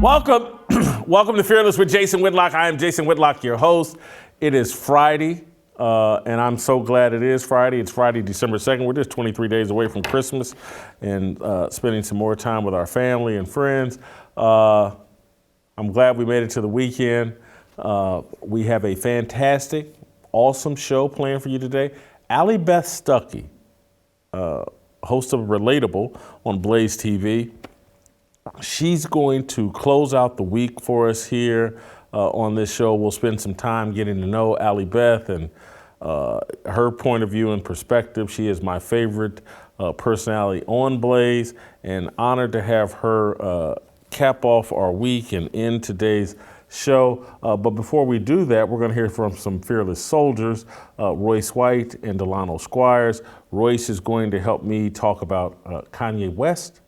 Welcome, welcome to Fearless with Jason Whitlock. I am Jason Whitlock, your host. It is Friday, and I'm so glad it is Friday. It's Friday, December 2nd. We're just 23 days away from Christmas and spending some more time with our family and friends. I'm glad we made it to the weekend. We have a fantastic, awesome show planned for you today. Allie Beth Stuckey, host of Relatable on Blaze TV. She's going to close out the week for us here on this show. We'll spend some time getting to know Allie Beth and her point of view and perspective. She is my favorite personality on Blaze, and honored to have her cap off our week and end today's show. But before we do that, we're going to hear from some fearless soldiers, Royce White and Delano Squires. Royce is going to help me talk about Kanye West,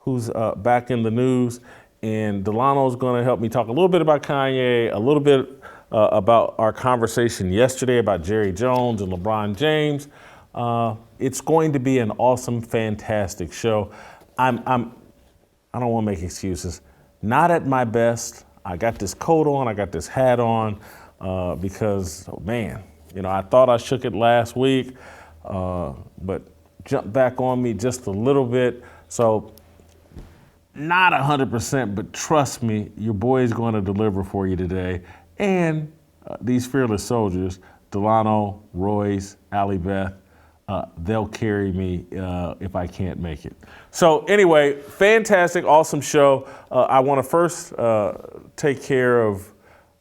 who's back in the news, and Delano's going to help me talk a little bit about Kanye, a little bit about our conversation yesterday about Jerry Jones and LeBron James. It's going to be an awesome, fantastic show. I don't want to make excuses. Not at my best. I got this coat on, I got this hat on, because, man, I thought I shook it last week, but jumped back on me just a little bit. So, not 100%, but trust me, your boy is going to deliver for you today. And these fearless soldiers, Delano, Royce, Allie Beth, they'll carry me if I can't make it. So anyway, fantastic, awesome show. I want to first take care of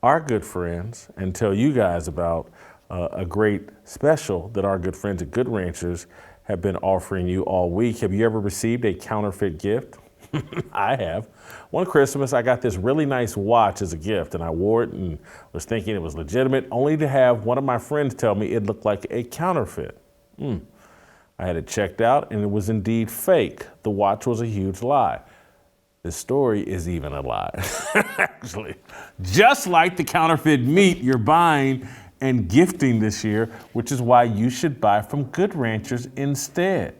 our good friends and tell you guys about a great special that our good friends at Good Ranchers have been offering you all week. Have you ever received a counterfeit gift? I have. One Christmas, I got this really nice watch as a gift, and I wore it and was thinking it was legitimate, only to have one of my friends tell me it looked like a counterfeit. I had it checked out, and it was indeed fake. The watch was a huge lie. This story is even a lie, actually. Just like the counterfeit meat you're buying and gifting this year, which is why you should buy from Good Ranchers instead.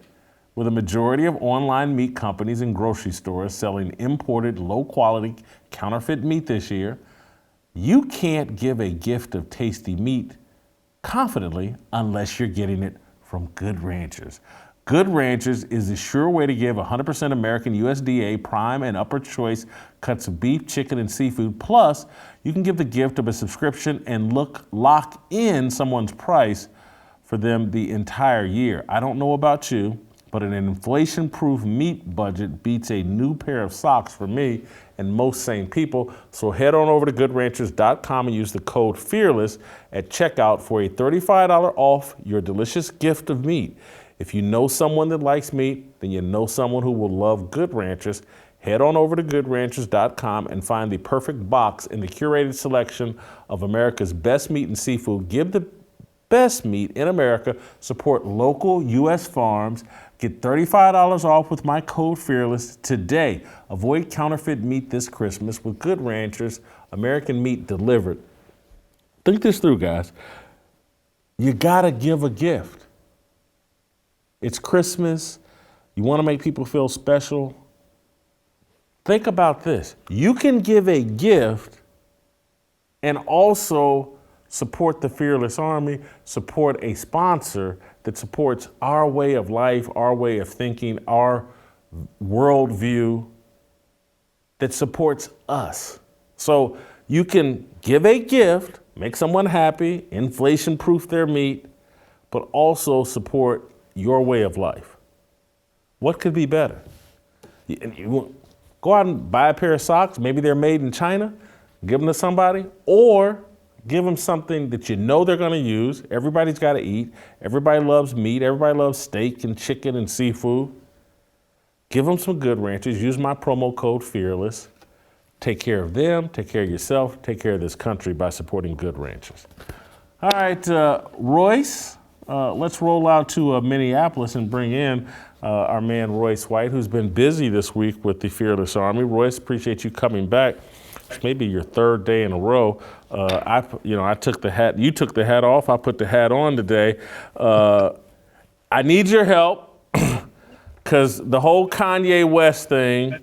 With a majority of online meat companies and grocery stores selling imported, low-quality, counterfeit meat this year, you can't give a gift of tasty meat confidently unless you're getting it from Good Ranchers. Good Ranchers is the sure way to give 100% American USDA prime and upper choice cuts of beef, chicken, and seafood. Plus, you can give the gift of a subscription and lock in someone's price for them the entire year. I don't know about you, but an inflation-proof meat budget beats a new pair of socks for me and most sane people. So head on over to GoodRanchers.com and use the code FEARLESS at checkout for a $35 off your delicious gift of meat. If you know someone that likes meat, then you know someone who will love Good Ranchers. Head on over to GoodRanchers.com and find the perfect box in the curated selection of America's best meat and seafood. Give the best meat in America, support local U.S. farms, get $35 off with my code FEARLESS today. Avoid counterfeit meat this Christmas with Good Ranchers, American meat delivered. Think this through, guys. You gotta give a gift. It's Christmas. You wanna make people feel special. Think about this. You can give a gift and also support the Fearless Army, support a sponsor that supports our way of life, our way of thinking, our worldview, that supports us. So you can give a gift, make someone happy, inflation-proof their meat, but also support your way of life. What could be better? You go out and buy a pair of socks, maybe they're made in China, give them to somebody, or give them something that you know they're going to use. Everybody's got to eat. Everybody loves meat. Everybody loves steak and chicken and seafood. Give them some Good Ranchers. Use my promo code FEARLESS. Take care of them. Take care of yourself. Take care of this country by supporting Good Ranchers. All right, Royce, let's roll out to Minneapolis and bring in our man Royce White, who's been busy this week with the Fearless Army. Royce, appreciate you coming back. Maybe your third day in a row. I took the hat. You took the hat off. I put the hat on today. I need your help because the whole Kanye West thing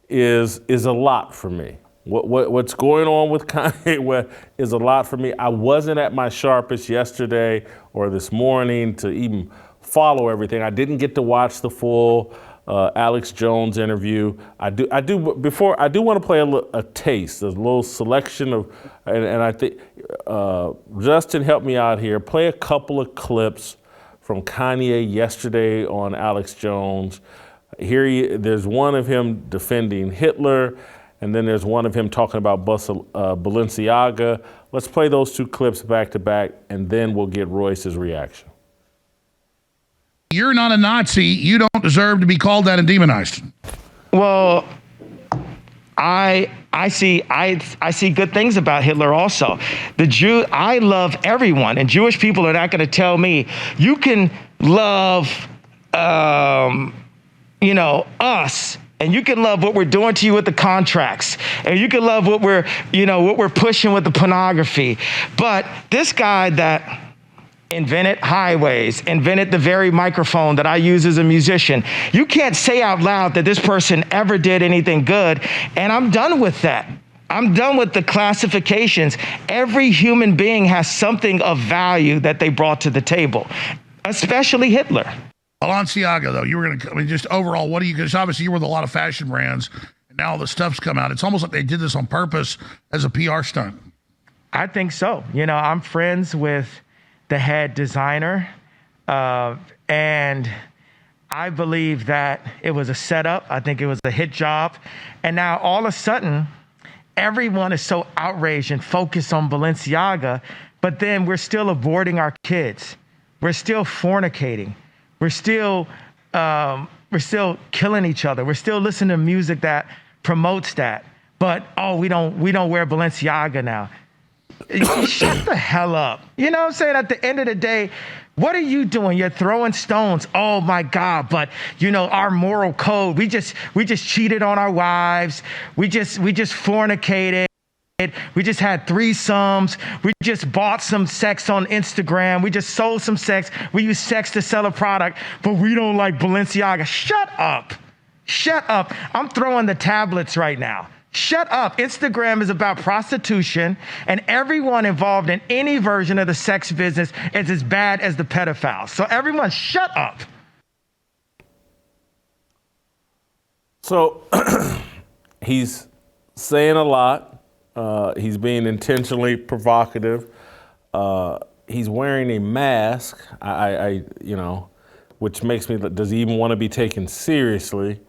is a lot for me. What's going on with Kanye is a lot for me. I wasn't at my sharpest yesterday or this morning to even follow everything. I didn't get to watch the full Alex Jones interview. I do want to play a taste, a little selection of, and I think Justin helped me out here. Play a couple of clips from Kanye yesterday on Alex Jones. There's one of him defending Hitler, and then there's one of him talking about Balenciaga. Let's play those two clips back to back, and then we'll get Royce's reaction. You're not a Nazi. You don't deserve to be called that and demonized. Well, I see good things about Hitler also. I love everyone, and Jewish people are not going to tell me you can love us, and you can love what we're doing to you with the contracts, and you can love what we're pushing with the pornography. But this guy that invented highways, invented the very microphone that I use as a musician, you can't say out loud that this person ever did anything good, and I'm done with that. I'm done with the classifications. Every human being has something of value that they brought to the table, especially Hitler. Balenciaga, though, you were going to, just overall, what do you, because obviously you were with a lot of fashion brands, and now all the stuff's come out. It's almost like they did this on purpose as a PR stunt. I think so. I'm friends with the head designer, and I believe that it was a setup. I think it was a hit job. And now all of a sudden, everyone is so outraged and focused on Balenciaga, but then we're still aborting our kids. We're still fornicating. We're still killing each other. We're still listening to music that promotes that. But we don't wear Balenciaga now. Shut the hell up. You know what I'm saying? At the end of the day, what are you doing? You're throwing stones. Oh my God. But our moral code, we just cheated on our wives. We just fornicated. We just had threesomes. We just bought some sex on Instagram. We just sold some sex. We use sex to sell a product, but we don't like Balenciaga. Shut up. Shut up. I'm throwing the tablets right now. Shut up. Instagram is about prostitution, and everyone involved in any version of the sex business is as bad as the pedophiles. So everyone shut up. So he's saying a lot. He's being intentionally provocative. He's wearing a mask, which makes me, does he even want to be taken seriously?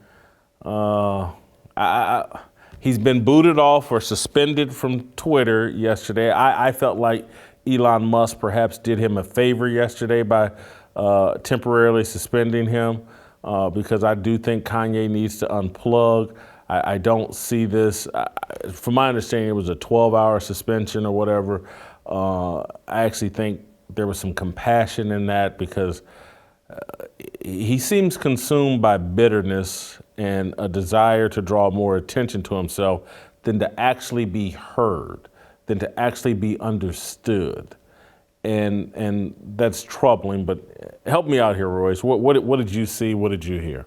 He's been booted off or suspended from Twitter yesterday. I felt like Elon Musk perhaps did him a favor yesterday by temporarily suspending him because I do think Kanye needs to unplug. I don't see this. From my understanding, it was a 12-hour suspension or whatever. I actually think there was some compassion in that because he seems consumed by bitterness and a desire to draw more attention to himself than to actually be heard, than to actually be understood. And that's troubling, but help me out here, Royce. What did you see? What did you hear?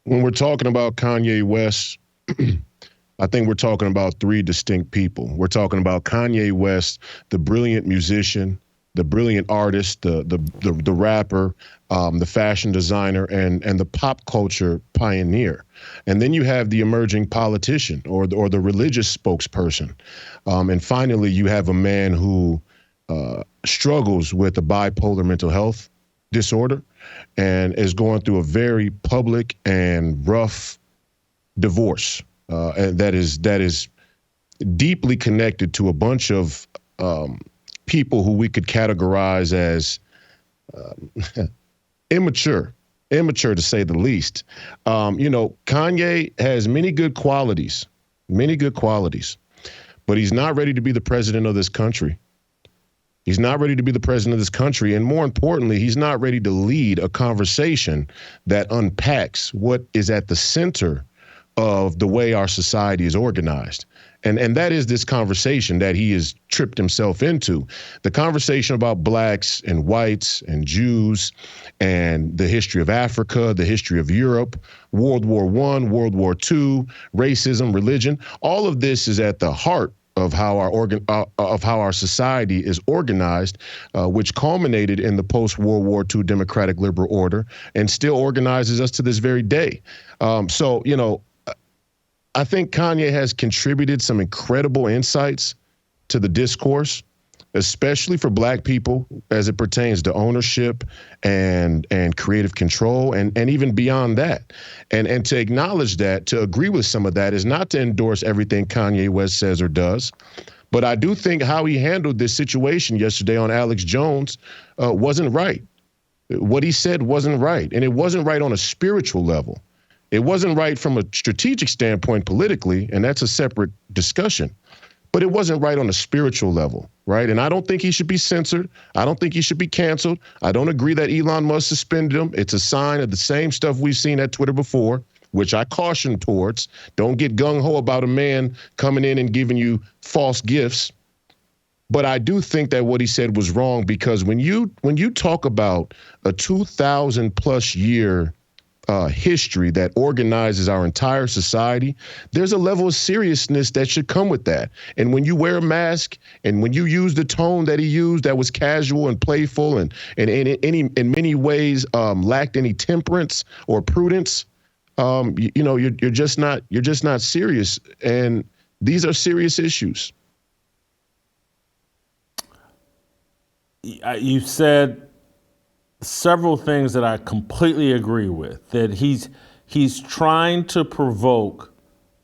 When we're talking about Kanye West, I think we're talking about three distinct people. We're talking about Kanye West, the brilliant musician, the brilliant artist, the rapper, the fashion designer, and the pop culture pioneer. And then you have the emerging politician or the religious spokesperson. And finally, you have a man who struggles with a bipolar mental health disorder and is going through a very public and rough divorce. And that is deeply connected to a bunch of people who we could categorize as immature to say the least. Kanye has many good qualities, but he's not ready to be the president of this country. He's not ready to be the president of this country. And more importantly, he's not ready to lead a conversation that unpacks what is at the center of the way our society is organized. And that is this conversation that he has tripped himself into. The conversation about blacks and whites and Jews and the history of Africa, the history of Europe, World War I, World War II, racism, religion. All of this is at the heart of how our society is organized, which culminated in the post-World War II democratic liberal order and still organizes us to this very day. So, you know, I think Kanye has contributed some incredible insights to the discourse, especially for black people as it pertains to ownership and creative control and even beyond that. And to acknowledge that, to agree with some of that is not to endorse everything Kanye West says or does. But I do think how he handled this situation yesterday on Alex Jones wasn't right. What he said wasn't right. And it wasn't right on a spiritual level. It wasn't right from a strategic standpoint politically, and that's a separate discussion. But it wasn't right on a spiritual level, right? And I don't think he should be censored. I don't think he should be canceled. I don't agree that Elon Musk suspended him. It's a sign of the same stuff we've seen at Twitter before, which I caution towards. Don't get gung-ho about a man coming in and giving you false gifts. But I do think that what he said was wrong, because when you talk about a 2,000 plus year history that organizes our entire society, there's a level of seriousness that should come with that. And when you wear a mask and when you use the tone that he used that was casual and playful and in many ways lacked any temperance or prudence, you're just not serious. And these are serious issues. You said several things that I completely agree with, that he's trying to provoke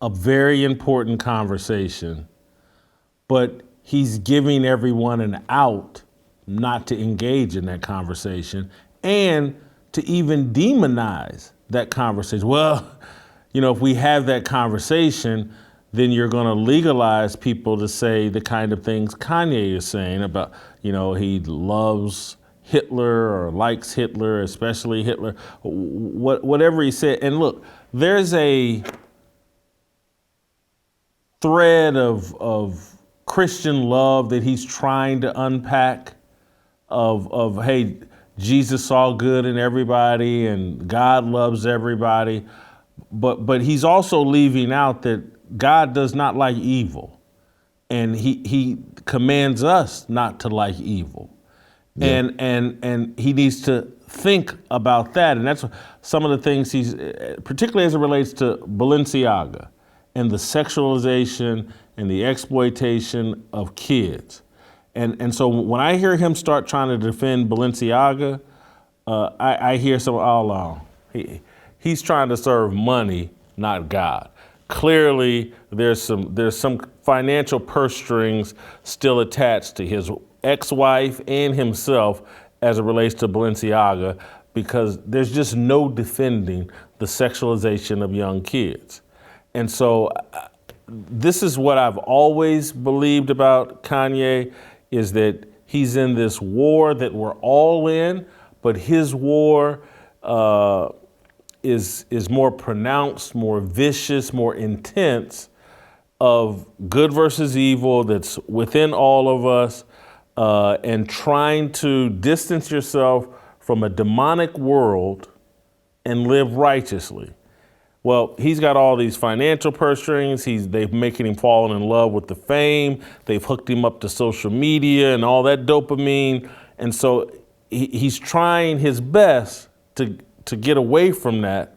a very important conversation, but he's giving everyone an out not to engage in that conversation and to even demonize that conversation. Well, if we have that conversation, then you're going to legalize people to say the kind of things Kanye is saying about, he loves Hitler or likes Hitler, especially Hitler, whatever he said. And look, there's a thread of Christian love that he's trying to unpack of hey, Jesus saw good in everybody and God loves everybody. But he's also leaving out that God does not like evil. And he commands us not to like evil. Yeah. And he needs to think about that. And that's some of the things he's, particularly as it relates to Balenciaga and the sexualization and the exploitation of kids. And so when I hear him start trying to defend Balenciaga, I hear some all along. He's trying to serve money, not God. Clearly, there's some financial purse strings still attached to his ex-wife and himself as it relates to Balenciaga, because there's just no defending the sexualization of young kids. And so this is what I've always believed about Kanye, is that he's in this war that we're all in, but his war is more pronounced, more vicious, more intense, of good versus evil that's within all of us, and trying to distance yourself from a demonic world and live righteously. Well, he's got all these financial purse strings. They've making him fall in love with the fame. They've hooked him up to social media and all that dopamine. And so he's trying his best to get away from that,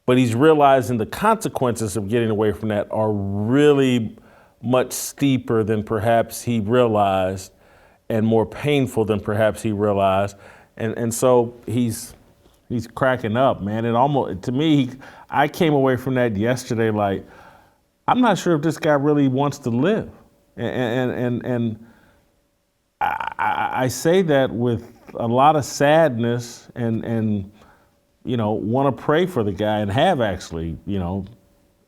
but he's realizing the consequences of getting away from that are really much steeper than perhaps he realized, and more painful than perhaps he realized. And so he's cracking up, man. And almost, to me, I came away from that yesterday like, I'm not sure if this guy really wants to live. And I say that with a lot of sadness and want to pray for the guy, and have actually,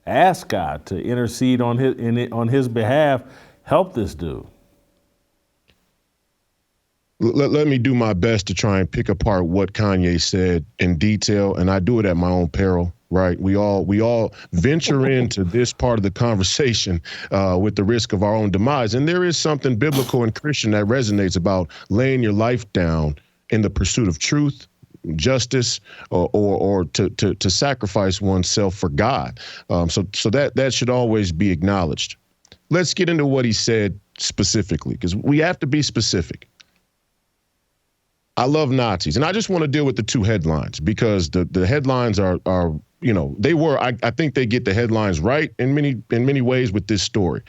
asked God to intercede on his behalf, help this dude. let me do my best to try and pick apart what Kanye said in detail, and I do it at my own peril. Right, we all venture into this part of the conversation with the risk of our own demise, and there is something biblical and Christian that resonates about laying your life down in the pursuit of truth, justice, or to sacrifice oneself for God. So that should always be acknowledged. Let's get into what he said specifically, because we have to be specific. I love Nazis, and I just want to deal with the two headlines because the headlines are they were. I think they get the headlines right in many ways with this story.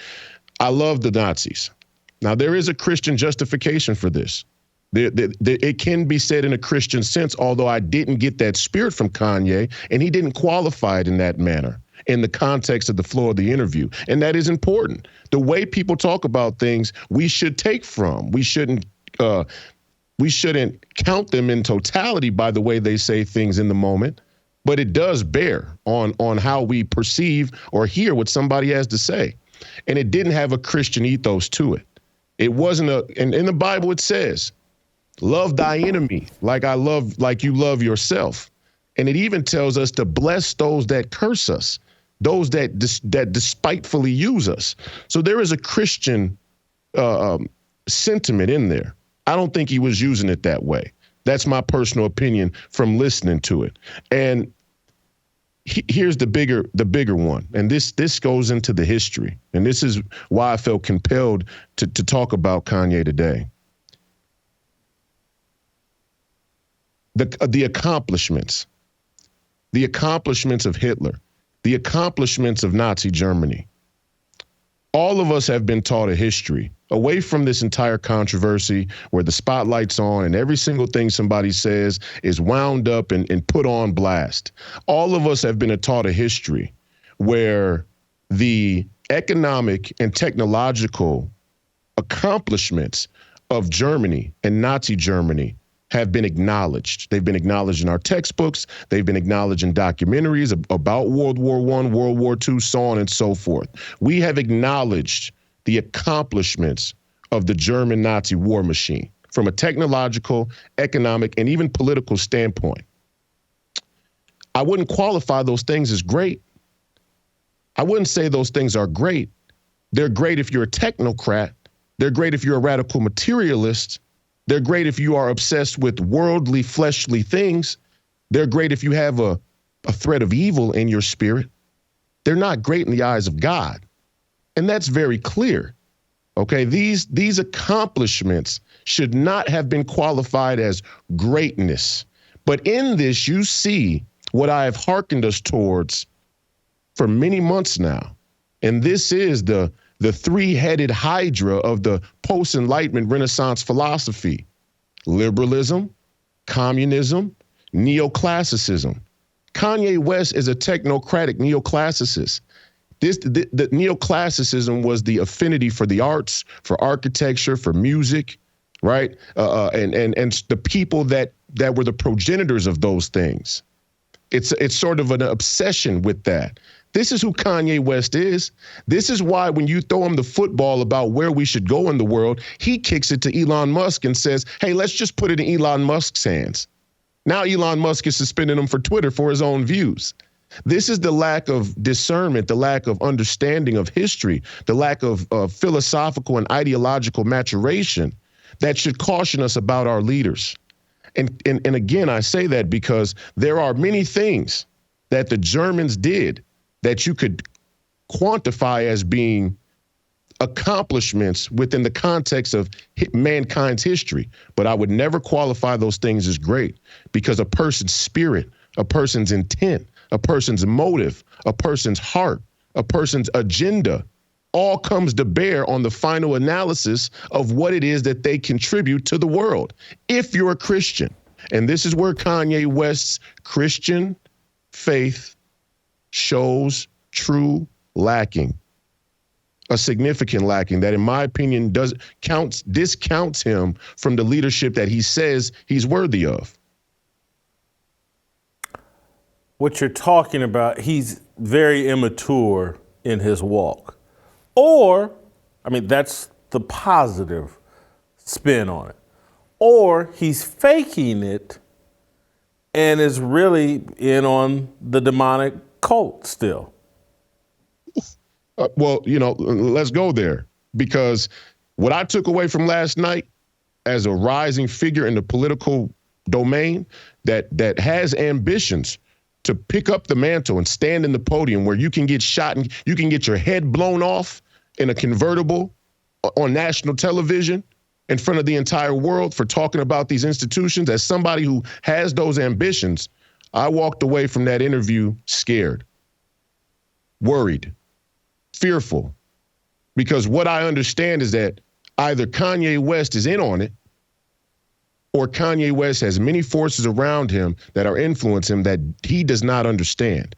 I love the Nazis. Now there is a Christian justification for this. It can be said in a Christian sense, although I didn't get that spirit from Kanye, and he didn't qualify it in that manner in the context of the flow of the interview. And that is important. The way people talk about things, we should take from. We shouldn't count them in totality by the way they say things in the moment, but it does bear on how we perceive or hear what somebody has to say. And it didn't have a Christian ethos to it. It wasn't and in the Bible it says, love thy enemy like you love yourself. And it even tells us to bless those that curse us, those that despitefully use us. So there is a Christian sentiment in there. I don't think he was using it that way. That's my personal opinion from listening to it. And here's the bigger one. And this goes into the history. And this is why I felt compelled to talk about Kanye today. The accomplishments of Hitler, the accomplishments of Nazi Germany. All of us have been taught a history away from this entire controversy where the spotlight's on and every single thing somebody says is wound up and put on blast. All of us have been taught a history where the economic and technological accomplishments of Germany and Nazi Germany have been acknowledged. They've been acknowledged in our textbooks. They've been acknowledged in documentaries about World War I, World War II, so on and so forth. We have acknowledged the accomplishments of the German Nazi war machine from a technological, economic, and even political standpoint. I wouldn't qualify those things as great. I wouldn't say those things are great. They're great if you're a technocrat. They're great if you're a radical materialist. They're great if you are obsessed with worldly, fleshly things. They're great if you have a threat of evil in your spirit. They're not great in the eyes of God. And that's very clear. Okay, these accomplishments should not have been qualified as greatness. But in this, you see what I have hearkened us towards for many months now. And this is the three-headed hydra of the post-Enlightenment Renaissance philosophy: liberalism, communism, neoclassicism. Kanye West is a technocratic neoclassicist. The neoclassicism was the affinity for the arts, for architecture, for music, right? And the people that were the progenitors of those things. It's sort of an obsession with that. This is who Kanye West is. This is why when you throw him the football about where we should go in the world, he kicks it to Elon Musk and says, hey, let's just put it in Elon Musk's hands. Now Elon Musk is suspending him for Twitter for his own views. This is the lack of discernment, the lack of understanding of history, the lack of philosophical and ideological maturation that should caution us about our leaders. And again, I say that because there are many things that the Germans did that you could quantify as being accomplishments within the context of mankind's history. But I would never qualify those things as great because a person's spirit, a person's intent, a person's motive, a person's heart, a person's agenda all comes to bear on the final analysis of what it is that they contribute to the world. If you're a Christian, and this is where Kanye West's Christian faith shows true lacking, a significant lacking that, in my opinion, discounts him from the leadership that he says he's worthy of. What you're talking about, he's very immature in his walk. Or, I mean, that's the positive spin on it. or he's faking it and is really in on the demonic cult still. Well, let's go there, because what I took away from last night as a rising figure in the political domain that has ambitions to pick up the mantle and stand in the podium where you can get shot and you can get your head blown off in a convertible on national television in front of the entire world for talking about these institutions. As somebody who has those ambitions, I walked away from that interview scared, worried, fearful, because what I understand is that either Kanye West is in on it, or Kanye West has many forces around him that are influencing him that he does not understand.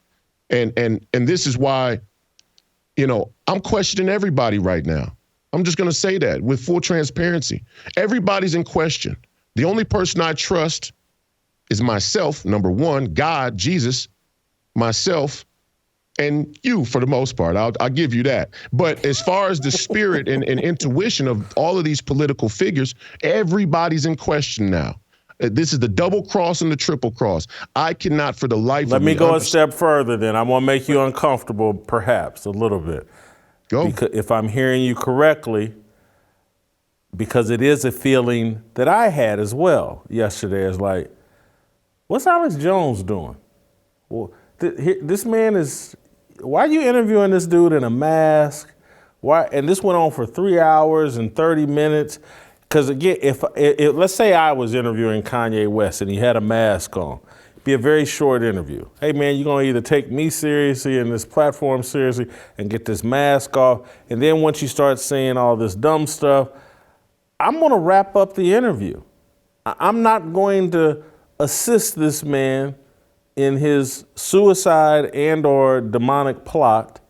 And this is why, I'm questioning everybody right now. I'm just going to say that with full transparency. Everybody's in question. The only person I trust is myself, number one, God, Jesus, myself, and you for the most part. I'll give you that. But as far as the spirit and intuition of all of these political figures, everybody's in question now. This is the double cross and the triple cross. I cannot for the life of me. Let me go a step further then. I want to make you uncomfortable, perhaps, a little bit. Go. Because if I'm hearing you correctly, because it is a feeling that I had as well yesterday. It's like, what's Alex Jones doing? Well, this man is, why are you interviewing this dude in a mask? Why? And this went on for 3 hours and 30 minutes. Because again, if let's say I was interviewing Kanye West and he had a mask on, it'd be a very short interview. Hey man, you're gonna either take me seriously and this platform seriously and get this mask off. And then once you start saying all this dumb stuff, I'm gonna wrap up the interview. I'm not going to assist this man in his suicide and or demonic plot.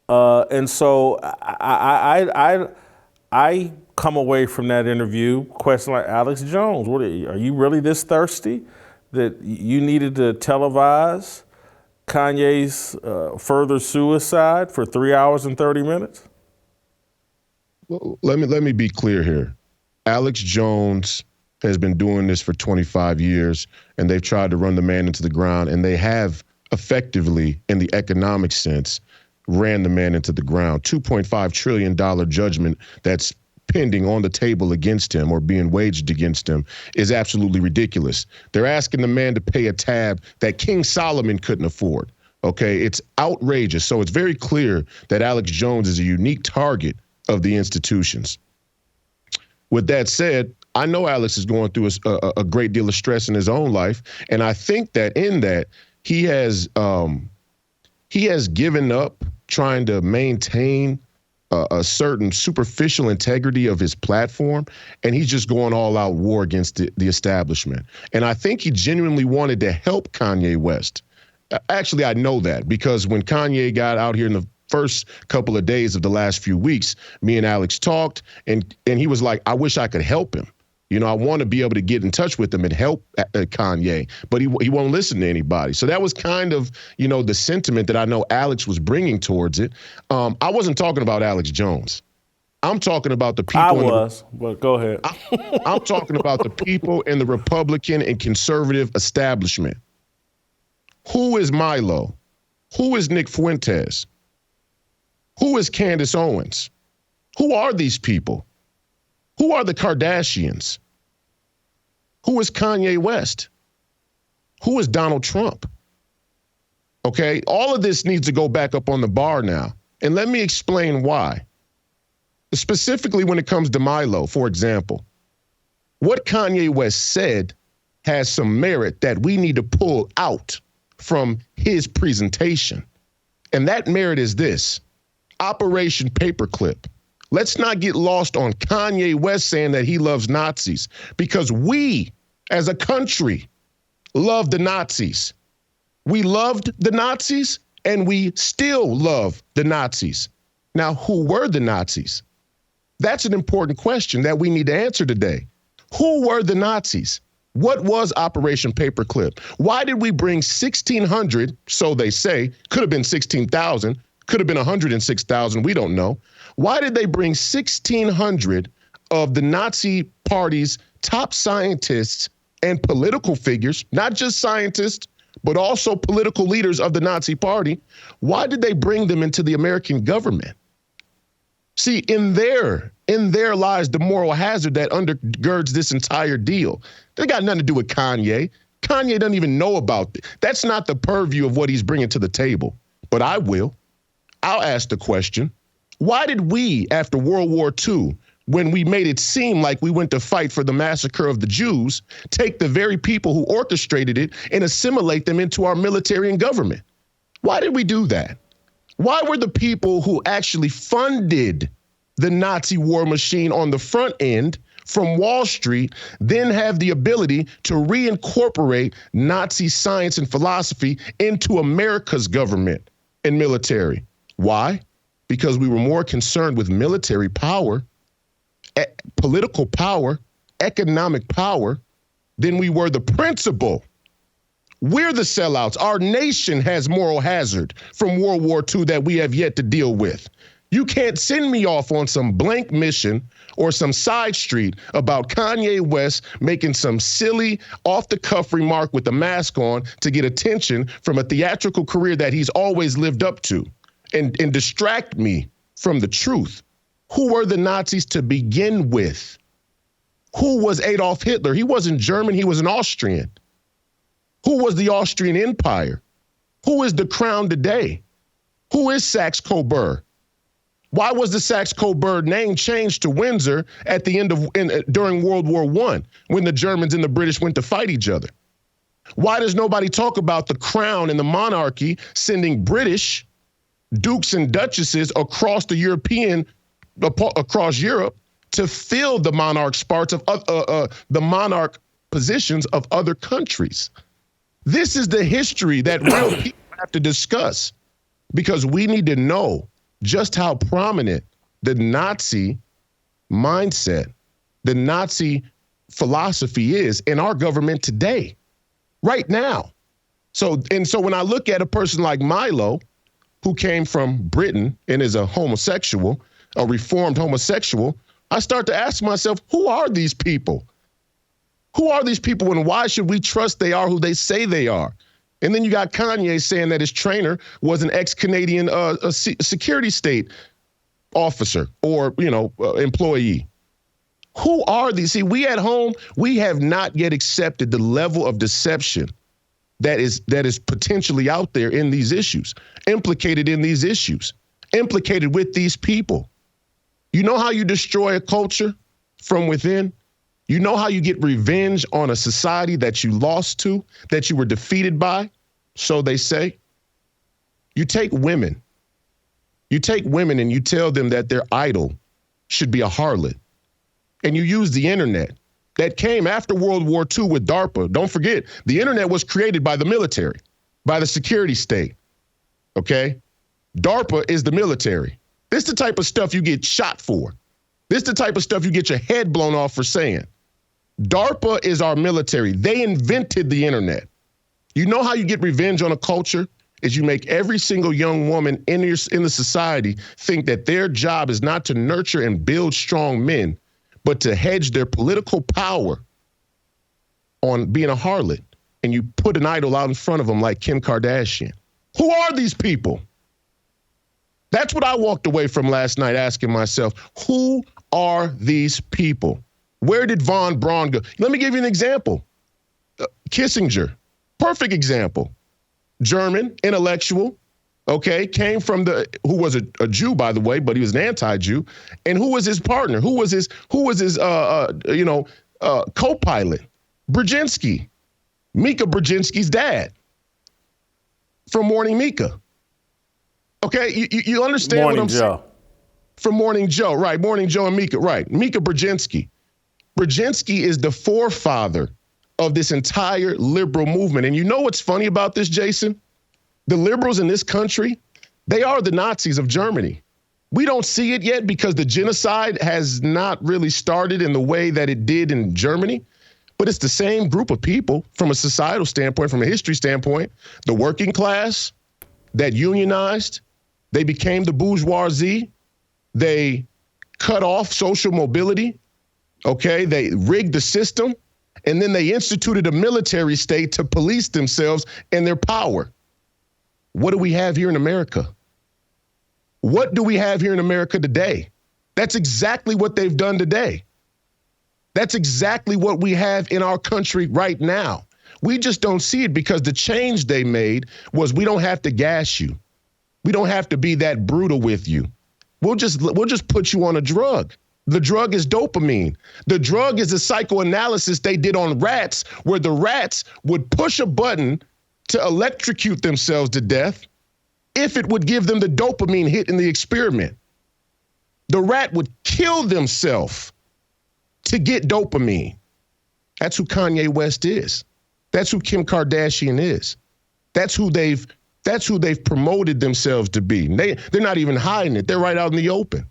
And so I come away from that interview questioning like, Alex Jones, are you really this thirsty that you needed to televise Kanye's further suicide for 3 hours and 30 minutes? Well, let me be clear here. Alex Jones has been doing this for 25 years, and they've tried to run the man into the ground, and they have effectively, in the economic sense, ran the man into the ground. $2.5 trillion judgment that's pending on the table against him or being waged against him is absolutely ridiculous. They're asking the man to pay a tab that King Solomon couldn't afford. Okay, it's outrageous. So it's very clear that Alex Jones is a unique target of the institutions. With that said, I know Alex is going through a great deal of stress in his own life, and I think that in that he has given up trying to maintain a certain superficial integrity of his platform, and he's just going all out war against the establishment. And I think he genuinely wanted to help Kanye West. Actually, I know that because when Kanye got out here in the first couple of days of the last few weeks, me and Alex talked, and he was like, I wish I could help him. I want to be able to get in touch with him and help Kanye, but he won't listen to anybody. So that was kind of, the sentiment that I know Alex was bringing towards it. I wasn't talking about Alex Jones. I'm talking about the people. But go ahead. I'm talking about the people in the Republican and conservative establishment. Who is Milo? Who is Nick Fuentes? Who is Candace Owens? Who are these people? Who are the Kardashians? Who is Kanye West? Who is Donald Trump? Okay, all of this needs to go back up on the bar now. And let me explain why. Specifically when it comes to Milo, for example, what Kanye West said has some merit that we need to pull out from his presentation. And that merit is this: Operation Paperclip. Let's not get lost on Kanye West saying that he loves Nazis, because we, as a country, love the Nazis. We loved the Nazis, and we still love the Nazis. Now, who were the Nazis? That's an important question that we need to answer today. Who were the Nazis? What was Operation Paperclip? Why did we bring 1,600, so they say, could have been 16,000, could have been 106,000, we don't know. Why did they bring 1,600 of the Nazi party's top scientists and political figures, not just scientists, but also political leaders of the Nazi Party, why did they bring them into the American government? See, in there lies the moral hazard that undergirds this entire deal. They got nothing to do with Kanye. Kanye doesn't even know about it. That's not the purview of what he's bringing to the table. But I will. I'll ask the question, why did we, after World War II, when we made it seem like we went to fight for the massacre of the Jews, take the very people who orchestrated it and assimilate them into our military and government? Why did we do that? Why were the people who actually funded the Nazi war machine on the front end from Wall Street then have the ability to reincorporate Nazi science and philosophy into America's government and military? Why? Because we were more concerned with military power, political power, economic power than we were the principle. We're the sellouts. Our nation has moral hazard from World War II that we have yet to deal with. You can't send me off on some blank mission or some side street about Kanye West making some silly off-the-cuff remark with a mask on to get attention from a theatrical career that he's always lived up to and distract me from the truth. Who were the Nazis to begin with? Who was Adolf Hitler? He wasn't German, he was an Austrian. Who was the Austrian Empire? Who is the crown today? Who is Saxe-Coburg? Why was the Saxe-Coburg name changed to Windsor at the end of during World War I when the Germans and the British went to fight each other? Why does nobody talk about the crown and the monarchy sending British dukes and duchesses across the across Europe to fill the monarch parts of the monarch positions of other countries? This is the history that real people have to discuss, because we need to know just how prominent the Nazi mindset, the Nazi philosophy is in our government today, right now. So when I look at a person like Milo, who came from Britain and is a homosexual, a reformed homosexual, I start to ask myself, who are these people? Who are these people, and why should we trust they are who they say they are? And then you got Kanye saying that his trainer was an ex-Canadian security state officer or, employee. Who are these? See, we at home, we have not yet accepted the level of deception that is potentially out there in these issues, implicated in these issues, implicated with these people. You know how you destroy a culture from within? You know how you get revenge on a society that you lost to, that you were defeated by, so they say? You take women and you tell them that their idol should be a harlot. And you use the internet that came after World War II with DARPA. Don't forget, the internet was created by the military, by the security state, okay? DARPA is the military. This is the type of stuff you get shot for. This is the type of stuff you get your head blown off for saying. DARPA is our military. They invented the internet. You know how you get revenge on a culture? Is you make every single young woman in the society think that their job is not to nurture and build strong men, but to hedge their political power on being a harlot. And you put an idol out in front of them like Kim Kardashian. Who are these people? That's what I walked away from last night asking myself. Who are these people? Where did Von Braun go? Let me give you an example. Kissinger, perfect example. German, intellectual, okay, came from who was a Jew, by the way, but he was an anti-Jew. And who was his partner? Who was his co-pilot? Brzezinski, Mika Brzezinski's dad from Morning Mika. Okay, you understand Morning what I'm saying? Joe. From Morning Joe, right, Morning Joe and Mika, right. Mika Brzezinski. Brzezinski is the forefather of this entire liberal movement. And you know what's funny about this, Jason? The liberals in this country, they are the Nazis of Germany. We don't see it yet because the genocide has not really started in the way that it did in Germany. But it's the same group of people from a societal standpoint, from a history standpoint. The working class that unionized, they became the bourgeoisie. They cut off social mobility. Okay, they rigged the system, and then they instituted a military state to police themselves and their power. What do we have here in America? What do we have here in America today? That's exactly what they've done today. That's exactly what we have in our country right now. We just don't see it because the change they made was we don't have to gas you. We don't have to be that brutal with you. We'll just put you on a drug. The drug is dopamine. The drug is a psychoanalysis they did on rats where the rats would push a button to electrocute themselves to death if it would give them the dopamine hit in the experiment. The rat would kill themselves to get dopamine. That's who Kanye West is. That's who Kim Kardashian is. That's who they've promoted themselves to be. They're not even hiding it. They're right out in the open.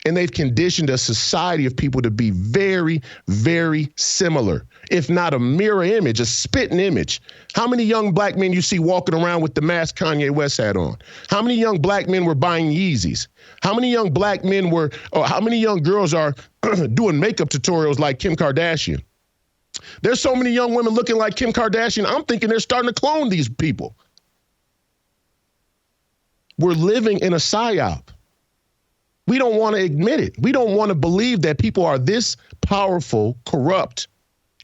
And they've conditioned a society of people to be very, very similar, if not a mirror image, a spitting image. How many young black men you see walking around with the mask Kanye West had on? How many young black men were buying Yeezys? How many young black men how many young girls are doing makeup tutorials like Kim Kardashian? There's so many young women looking like Kim Kardashian, I'm thinking they're starting to clone these people. We're living in a psyop. We don't want to admit it. We don't want to believe that people are this powerful, corrupt,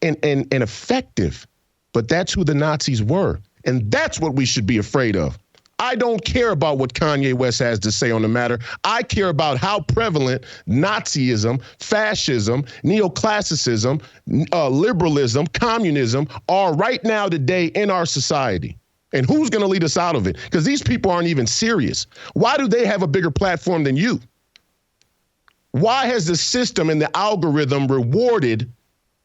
and effective. But that's who the Nazis were. And that's what we should be afraid of. I don't care about what Kanye West has to say on the matter. I care about how prevalent Nazism, fascism, neoclassicism, liberalism, communism are right now today in our society. And who's going to lead us out of it? Because these people aren't even serious. Why do they have a bigger platform than you? Why has the system and the algorithm rewarded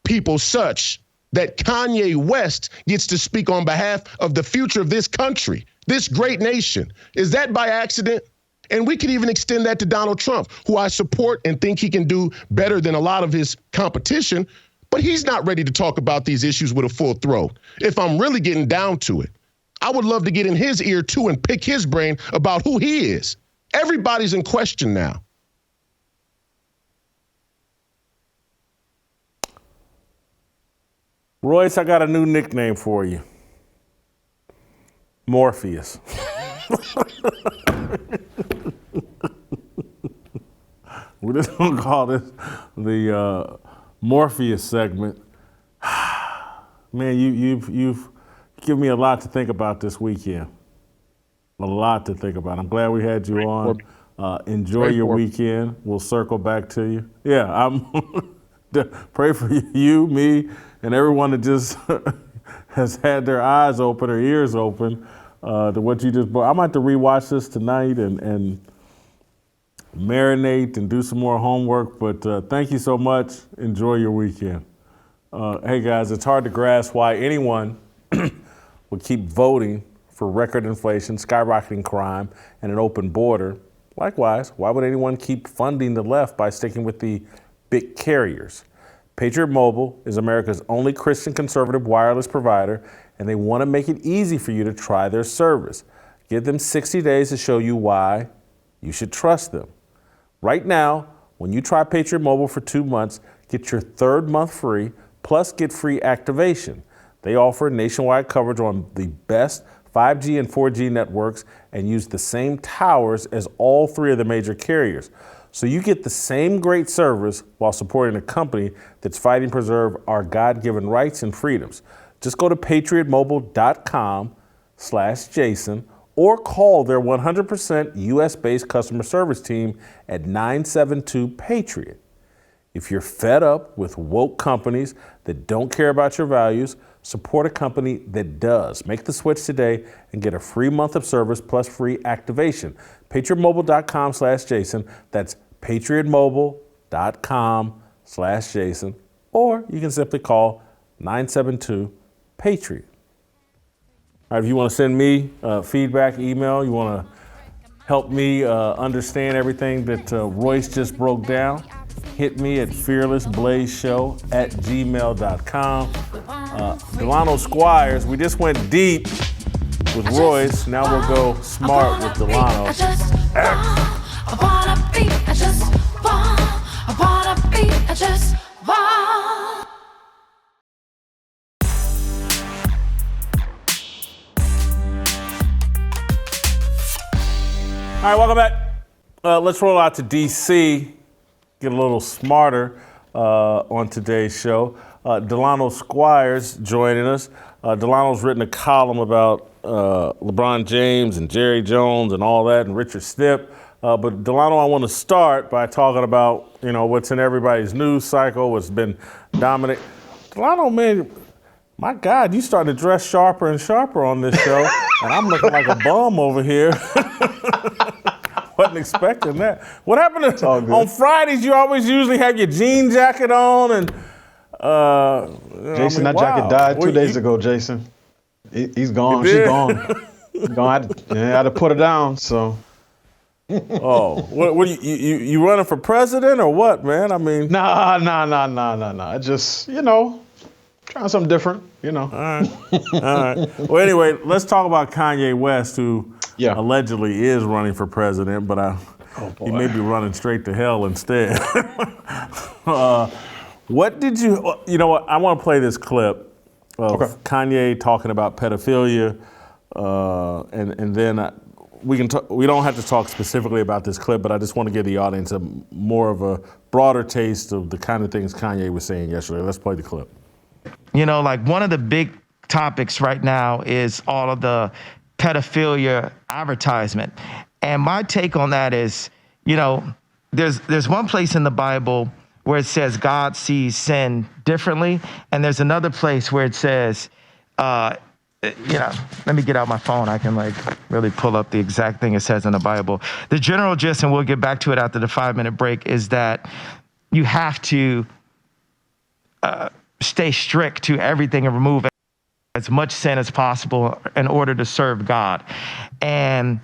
people such that Kanye West gets to speak on behalf of the future of this country, this great nation? Is that by accident? And we could even extend that to Donald Trump, who I support and think he can do better than a lot of his competition, but he's not ready to talk about these issues with a full throat. If I'm really getting down to it, I would love to get in his ear too and pick his brain about who he is. Everybody's in question now. Royce, I got a new nickname for you. Morpheus. We're just gonna call this the Morpheus segment. Man, you've given me a lot to think about this weekend. A lot to think about. I'm glad we had you on. Enjoy your weekend. We'll circle back to you. Yeah, I'm pray for you, me, and everyone that just has had their eyes open or ears open to what you just brought. I might have to rewatch this tonight and marinate and do some more homework, but thank you so much. Enjoy your weekend. Hey guys, it's hard to grasp why anyone would keep voting for record inflation, skyrocketing crime, and an open border. Likewise, why would anyone keep funding the left by sticking with the big carriers? Patriot Mobile is America's only Christian conservative wireless provider, and they want to make it easy for you to try their service. Give them 60 days to show you why you should trust them. Right now, when you try Patriot Mobile for 2 months, get your third month free, plus get free activation. They offer nationwide coverage on the best 5G and 4G networks and use the same towers as all three of the major carriers. So you get the same great service while supporting a company that's fighting to preserve our God-given rights and freedoms. Just go to patriotmobile.com/Jason or call their 100% US-based customer service team at 972-PATRIOT. If you're fed up with woke companies that don't care about your values, support a company that does. Make the switch today and get a free month of service plus free activation. PatriotMobile.com/Jason. That's PatriotMobile.com/Jason. Or you can simply call 972-PATRIOT. All right, if you want to send me feedback, email, you want to help me understand everything that Royce just broke down, hit me at fearlessblazeshow@gmail.com. Delano Squires, we just went deep with Royce. Now we'll go smart with Delano. I wanna be, I just want, I wanna be, I just want. right, welcome back. Let's roll out to D.C., get a little smarter on today's show. Delano Squires joining us. Delano's written a column about LeBron James and Jerry Jones and all that, and Richard Stipp. But Delano, I want to start by talking about, what's in everybody's news cycle, what's been dominant. Delano, man, my God, you starting to dress sharper and sharper on this show, and I'm looking like a bum over here. Wasn't expecting that. What happened on Fridays? You always usually have your jean jacket on, and Jason, that jacket died 2 days ago. Jason, he's gone. She's gone. I had to put her down. So. Oh, what you running for president or what, man? I mean, nah. Just trying something different. All right. Well, anyway, let's talk about Kanye West, who allegedly is running for president, but he may be running straight to hell instead. What did you? You know what? I want to play this clip of Kanye talking about pedophilia, and then. We don't have to talk specifically about this clip, but I just want to give the audience more of a broader taste of the kind of things Kanye was saying yesterday. Let's play the clip. One of the big topics right now is all of the pedophilia advertisement. And my take on that is, there's one place in the Bible where it says God sees sin differently, and there's another place where it says, let me get out my phone. I can really pull up the exact thing it says in the Bible. The general gist, and we'll get back to it after the 5-minute break, is that you have to stay strict to everything and remove as much sin as possible in order to serve God. And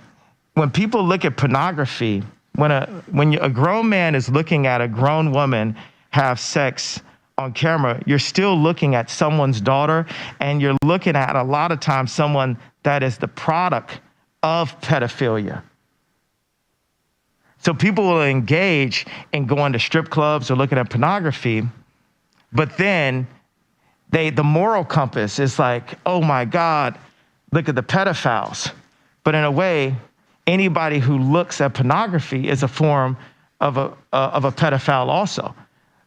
when people look at pornography, when a grown man is looking at a grown woman have sex on camera, you're still looking at someone's daughter, and you're looking at a lot of times someone that is the product of pedophilia. So people will engage in going to strip clubs or looking at pornography, but then the moral compass is like, oh my God, look at the pedophiles. But in a way, anybody who looks at pornography is a form of a pedophile also.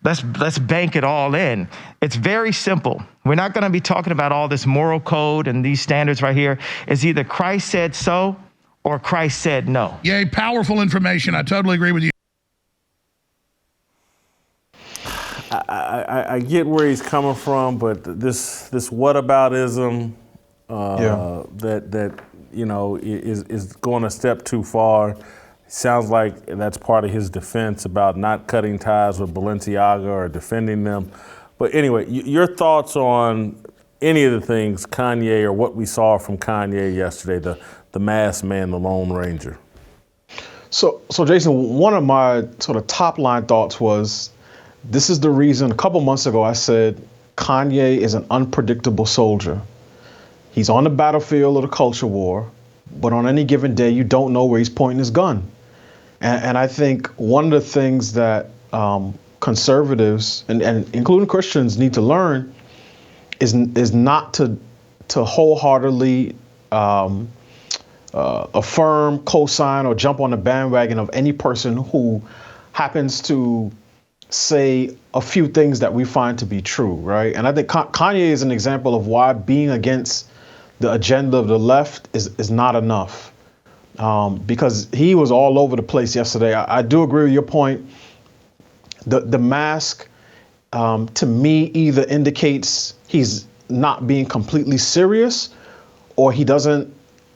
Let's bank it all in. It's very simple. We're not going to be talking about all this moral code and these standards right here. It's either Christ said so or Christ said no. Yay, powerful information. I totally agree with you. I get where he's coming from, but this whataboutism that is going a step too far. Sounds like that's part of his defense about not cutting ties with Balenciaga or defending them. But anyway, your thoughts on any of the things Kanye or what we saw from Kanye yesterday, the masked man, the Lone Ranger. So Jason, one of my sort of top line thoughts was, this is the reason a couple months ago I said Kanye is an unpredictable soldier. He's on the battlefield of the culture war, but on any given day, you don't know where he's pointing his gun. And I think one of the things that conservatives and including Christians need to learn is not to wholeheartedly affirm, co-sign, or jump on the bandwagon of any person who happens to say a few things that we find to be true, right? And I think Kanye is an example of why being against the agenda of the left is not enough. Because he was all over the place yesterday. I do agree with your point. The mask, to me, either indicates he's not being completely serious, or he doesn't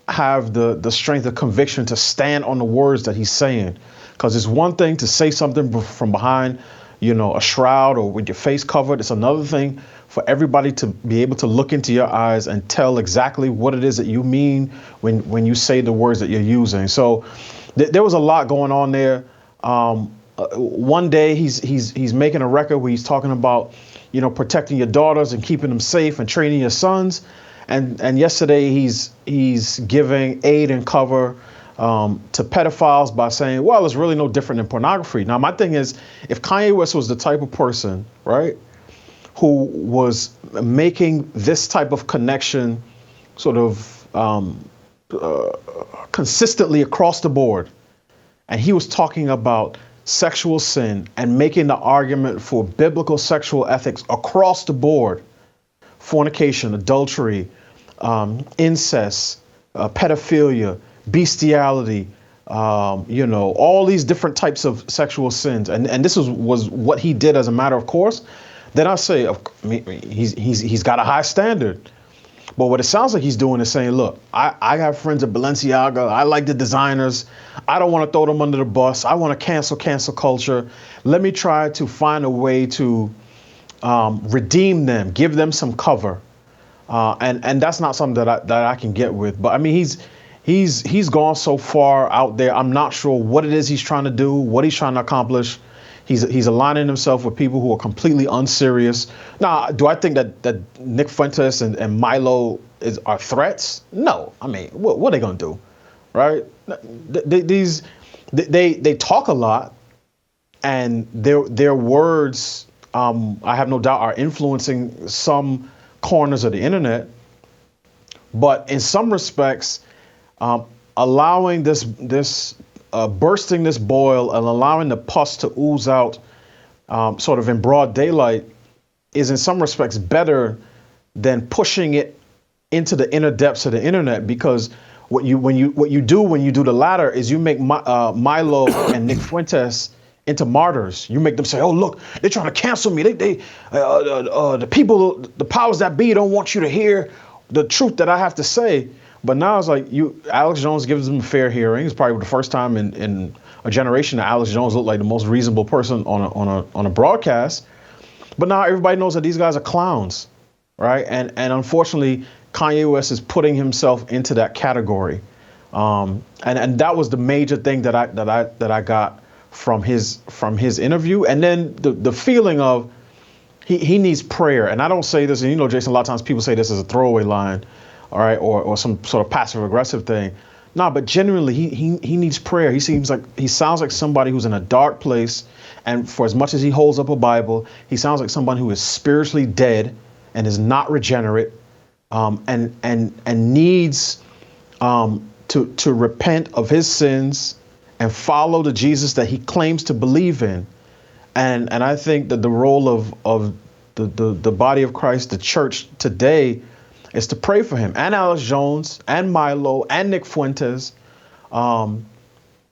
have the strength of conviction to stand on the words that he's saying. Because it's one thing to say something from behind, a shroud or with your face covered. It's another thing for everybody to be able to look into your eyes and tell exactly what it is that you mean when you say the words that you're using. So there was a lot going on there. One day he's making a record where he's talking about, protecting your daughters and keeping them safe and training your sons. And yesterday he's giving aid and cover to pedophiles by saying, well, it's really no different than pornography. Now, my thing is, if Kanye West was the type of person, right, who was making this type of connection sort of consistently across the board, and he was talking about sexual sin and making the argument for biblical sexual ethics across the board: fornication, adultery, incest, pedophilia, bestiality, all these different types of sexual sins. And this was what he did as a matter of course. Then I say, he's got a high standard. But what it sounds like he's doing is saying, look, I have friends at Balenciaga. I like the designers. I don't want to throw them under the bus. I want to cancel culture. Let me try to find a way to redeem them, give them some cover. And that's not something that I can get with. But I mean, he's gone so far out there. I'm not sure what it is he's trying to do, what he's trying to accomplish. He's aligning himself with people who are completely unserious. Now, do I think that Nick Fuentes and Milo are threats? No. I mean, what are they gonna do, right? They talk a lot, and their words, I have no doubt, are influencing some corners of the internet. But in some respects, allowing bursting this boil and allowing the pus to ooze out sort of in broad daylight is in some respects better than pushing it into the inner depths of the internet, because what you do when you do the latter is you make Milo and Nick Fuentes into martyrs. You make them say, oh, look, they're trying to cancel me. The people, the powers that be don't want you to hear the truth that I have to say. But now it's like Alex Jones gives them a fair hearing. It's probably the first time in a generation that Alex Jones looked like the most reasonable person on a broadcast. But now everybody knows that these guys are clowns, right? And unfortunately, Kanye West is putting himself into that category. And that was the major thing that I got from his interview. And then the feeling of he needs prayer. And I don't say this, and Jason, a lot of times people say this as a throwaway line, all right, or some sort of passive aggressive thing. No, but genuinely, he needs prayer. He sounds like somebody who's in a dark place, and for as much as he holds up a Bible, he sounds like someone who is spiritually dead and is not regenerate, and needs to repent of his sins and follow the Jesus that he claims to believe in. And I think that the role of the body of Christ, the church today, is to pray for him and Alex Jones and Milo and Nick Fuentes,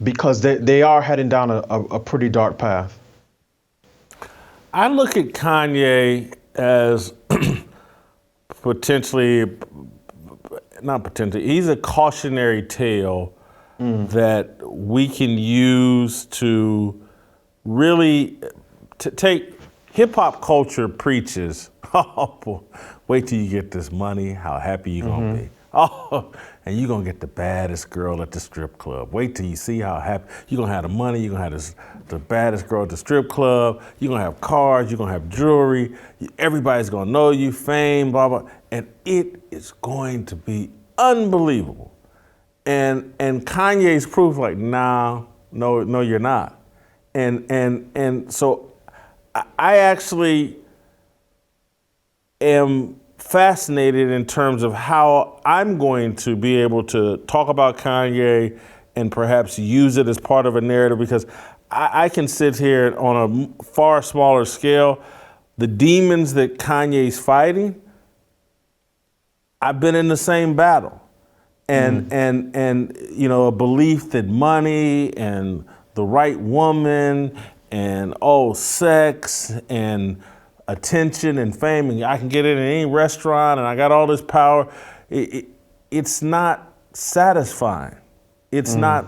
because they are heading down a pretty dark path. I look at Kanye as he's a cautionary tale that we can use to really take hip-hop culture preaches. Oh, boy. Wait till you get this money, how happy you gonna be. Oh, and you're gonna get the baddest girl at the strip club. Wait till you see how happy, you're gonna have the money, you're gonna have the baddest girl at the strip club, you're gonna have cars, you're gonna have jewelry, everybody's gonna know you, fame, blah, blah. And it is going to be unbelievable. And Kanye's proof, like, no, you're not. And so I actually am fascinated in terms of how I'm going to be able to talk about Kanye and perhaps use it as part of a narrative, because I can sit here on a far smaller scale. The demons that Kanye's fighting, I've been in the same battle. And a belief that money and the right woman and sex and attention and fame, and I can get it in any restaurant, and I got all this power. It's not satisfying. It's not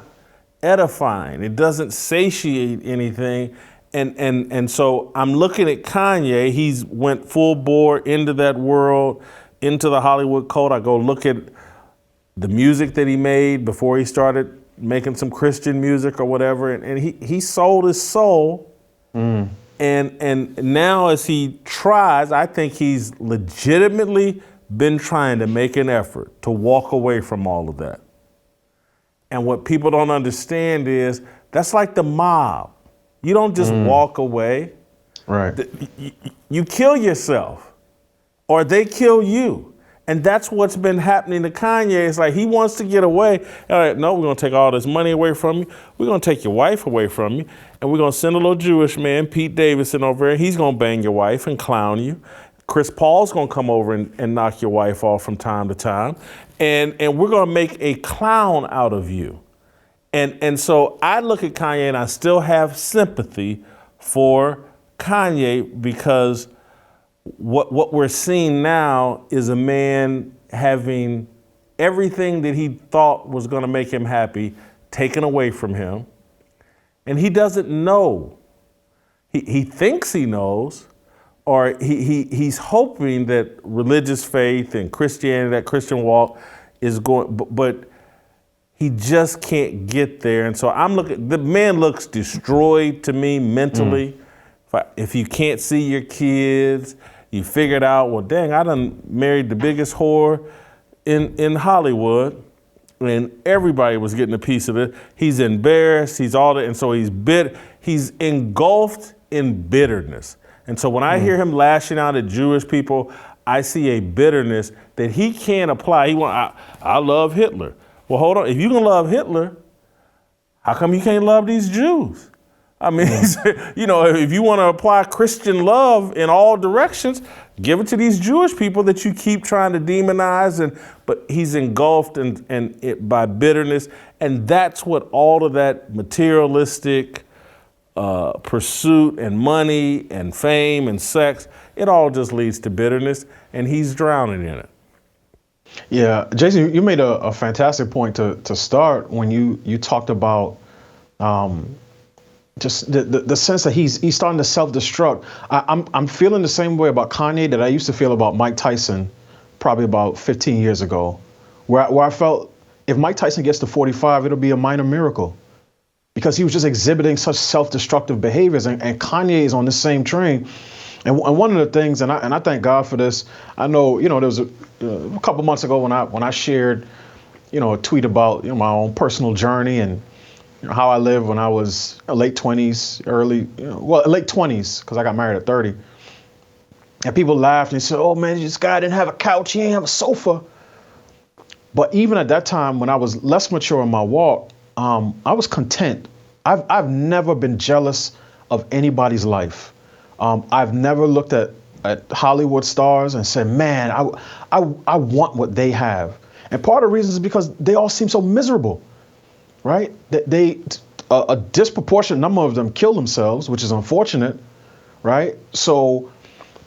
edifying. It doesn't satiate anything. And so I'm looking at Kanye. He's went full bore into that world, into the Hollywood cult. I go look at the music that he made before he started making some Christian music or whatever, and he sold his soul. And now as he tries, I think he's legitimately been trying to make an effort to walk away from all of that. And what people don't understand is that's like the mob. You don't just walk away. Right. You kill yourself or they kill you. And that's what's been happening to Kanye. It's like he wants to get away. All right, no, we're going to take all this money away from you. We're going to take your wife away from you. And we're going to send a little Jewish man, Pete Davidson, over there. He's going to bang your wife and clown you. Chris Paul's going to come over and knock your wife off from time to time. And we're going to make a clown out of you. And so I look at Kanye and I still have sympathy for Kanye because what we're seeing now is a man having everything that he thought was going to make him happy taken away from him. And he doesn't know. He thinks he knows, or he's hoping that religious faith and Christianity, that Christian walk is going, but he just can't get there. And so the man looks destroyed to me mentally. If you can't see your kids, you figured out, well, dang, I done married the biggest whore in Hollywood, and everybody was getting a piece of it. He's embarrassed, he's all that, and so he's engulfed in bitterness. And so when I hear him lashing out at Jewish people, I see a bitterness that he can't apply. I love Hitler. Well, hold on, if you can love Hitler, how come you can't love these Jews? I mean, if you want to apply Christian love in all directions, give it to these Jewish people that you keep trying to demonize. But he's engulfed by bitterness. And that's what all of that materialistic pursuit and money and fame and sex, it all just leads to bitterness. And he's drowning in it. Yeah, Jason, you made a fantastic point to start when you talked about just the sense that he's starting to self-destruct. I'm feeling the same way about Kanye that I used to feel about Mike Tyson probably about 15 years ago, where I felt if Mike Tyson gets to 45, it'll be a minor miracle because he was just exhibiting such self-destructive behaviors. And Kanye is on the same train. And one of the things, and I thank God for this, I know, there was a couple months ago when I shared, a tweet about my own personal journey and how I lived when I was late 20s, late 20s, because I got married at 30. And people laughed and said, oh man, this guy didn't have a couch, he didn't have a sofa. But even at that time, when I was less mature in my walk, I was content. I've never been jealous of anybody's life. I've never looked at Hollywood stars and said, man, I want what they have. And part of the reason is because they all seem so miserable. Right? A disproportionate number of them kill themselves, which is unfortunate, right? So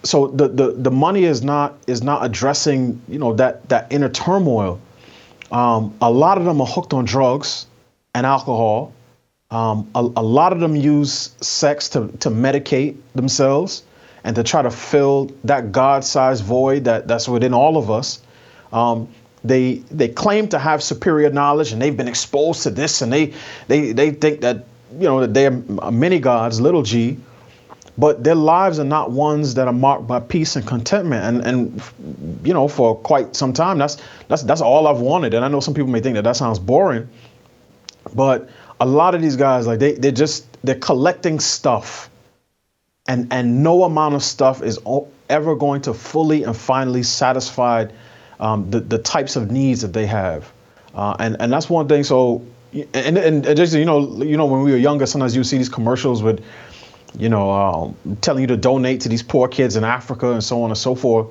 the money is not addressing, that inner turmoil. A lot of them are hooked on drugs and alcohol. A lot of them use sex to medicate themselves and to try to fill that God-sized void that's within all of us. They claim to have superior knowledge and they've been exposed to this and they think that, that they are many gods, little g, but their lives are not ones that are marked by peace and contentment. And for quite some time, that's all I've wanted. And I know some people may think that sounds boring, but a lot of these guys, like they're collecting stuff and no amount of stuff is ever going to fully and finally satisfy the types of needs that they have, and that's one thing. So, and Jason, when we were younger, sometimes you see these commercials with, telling you to donate to these poor kids in Africa and so on and so forth.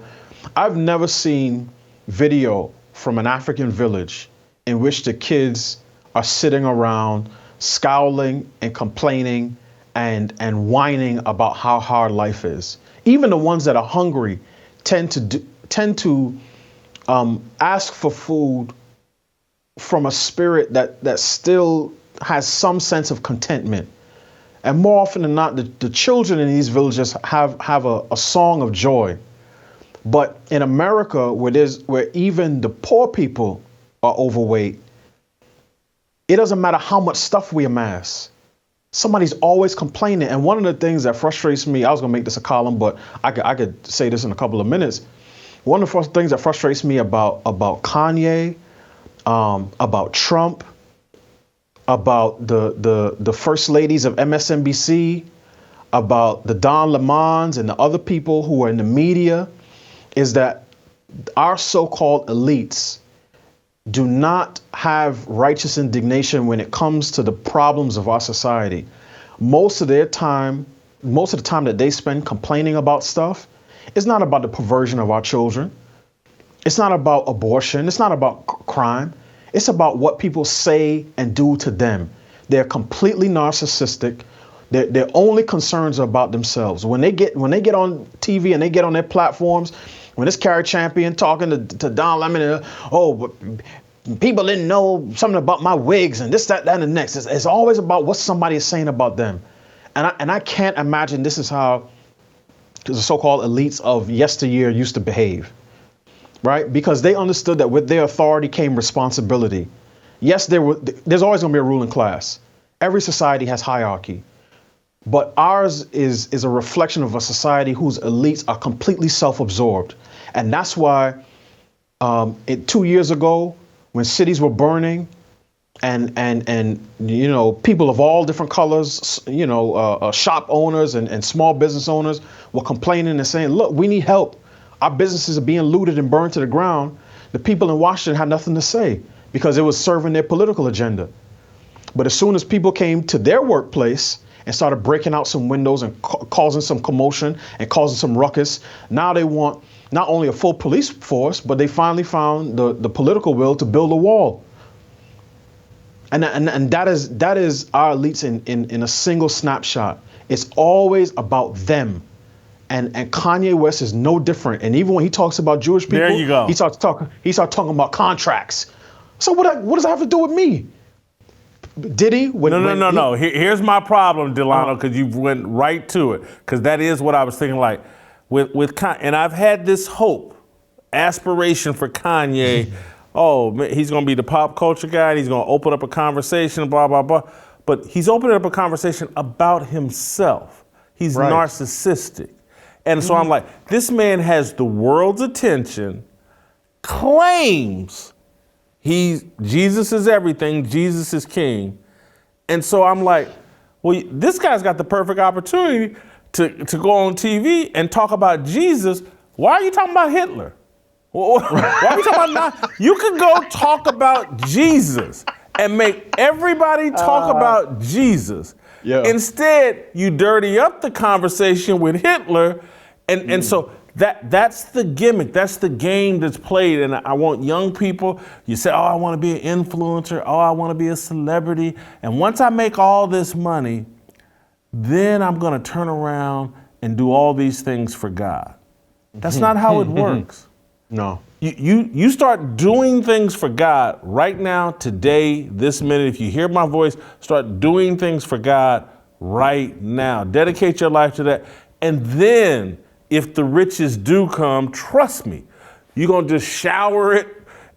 I've never seen video from an African village in which the kids are sitting around scowling and complaining and whining about how hard life is. Even the ones that are hungry tend to ask for food from a spirit that still has some sense of contentment. And more often than not, the children in these villages have a song of joy. But in America, where even the poor people are overweight, it doesn't matter how much stuff we amass. Somebody's always complaining. And one of the things that frustrates me, I was gonna make this a column, but I could say this in a couple of minutes. One of the first things that frustrates me about Kanye, about Trump, about the first ladies of MSNBC, about the Don Lemons and the other people who are in the media, is that our so-called elites do not have righteous indignation when it comes to the problems of our society. Most of the time that they spend complaining about stuff, it's not about the perversion of our children. It's not about abortion. It's not about crime. It's about what people say and do to them. They're completely narcissistic. Their only concerns are about themselves. When they get on TV and they get on their platforms, when this Carrie Champion talking to Don Lemon, but people didn't know something about my wigs and this, that, and the next. It's always about what somebody is saying about them. And I can't imagine this is how the so-called elites of yesteryear used to behave, right? Because they understood that with their authority came responsibility. Yes, there's always going to be a ruling class. Every society has hierarchy. But ours is a reflection of a society whose elites are completely self-absorbed. And that's why 2 years ago, when cities were burning and people of all different colors, shop owners and small business owners were complaining and saying, look, we need help. Our businesses are being looted and burned to the ground. The people in Washington had nothing to say because it was serving their political agenda. But as soon as people came to their workplace and started breaking out some windows and causing some commotion and causing some ruckus, now they want not only a full police force, but they finally found the political will to build a wall. And that is our elites in a single snapshot. It's always about them. And Kanye West is no different. And even when he talks about Jewish people, there you go. he starts talking about contracts. So what does that have to do with me? Did he? No. Here's my problem, Delano, because you went right to it. Because that is what I was thinking. Like with Kanye, and I've had this hope, aspiration for Kanye. Oh, man, he's going to be the pop culture guy. And he's going to open up a conversation, blah blah blah. But he's opening up a conversation about himself. He's narcissistic, and so I'm like, this man has the world's attention, claims Jesus is everything, Jesus is king. And so I'm like, well, this guy's got the perfect opportunity to go on TV and talk about Jesus. Why are you talking about Hitler? Why are you talking about you could go talk about Jesus and make everybody talk about Jesus. Yeah. Instead, you dirty up the conversation with Hitler. And so that's the gimmick. That's the game that's played. And I want young people, you say, oh, I want to be an influencer. Oh, I want to be a celebrity. And once I make all this money, then I'm going to turn around and do all these things for God. That's not how it works. No. You start doing things for God right now, today, this minute. If you hear my voice, start doing things for God right now. Dedicate your life to that. And then, if the riches do come, trust me, you're going to just shower it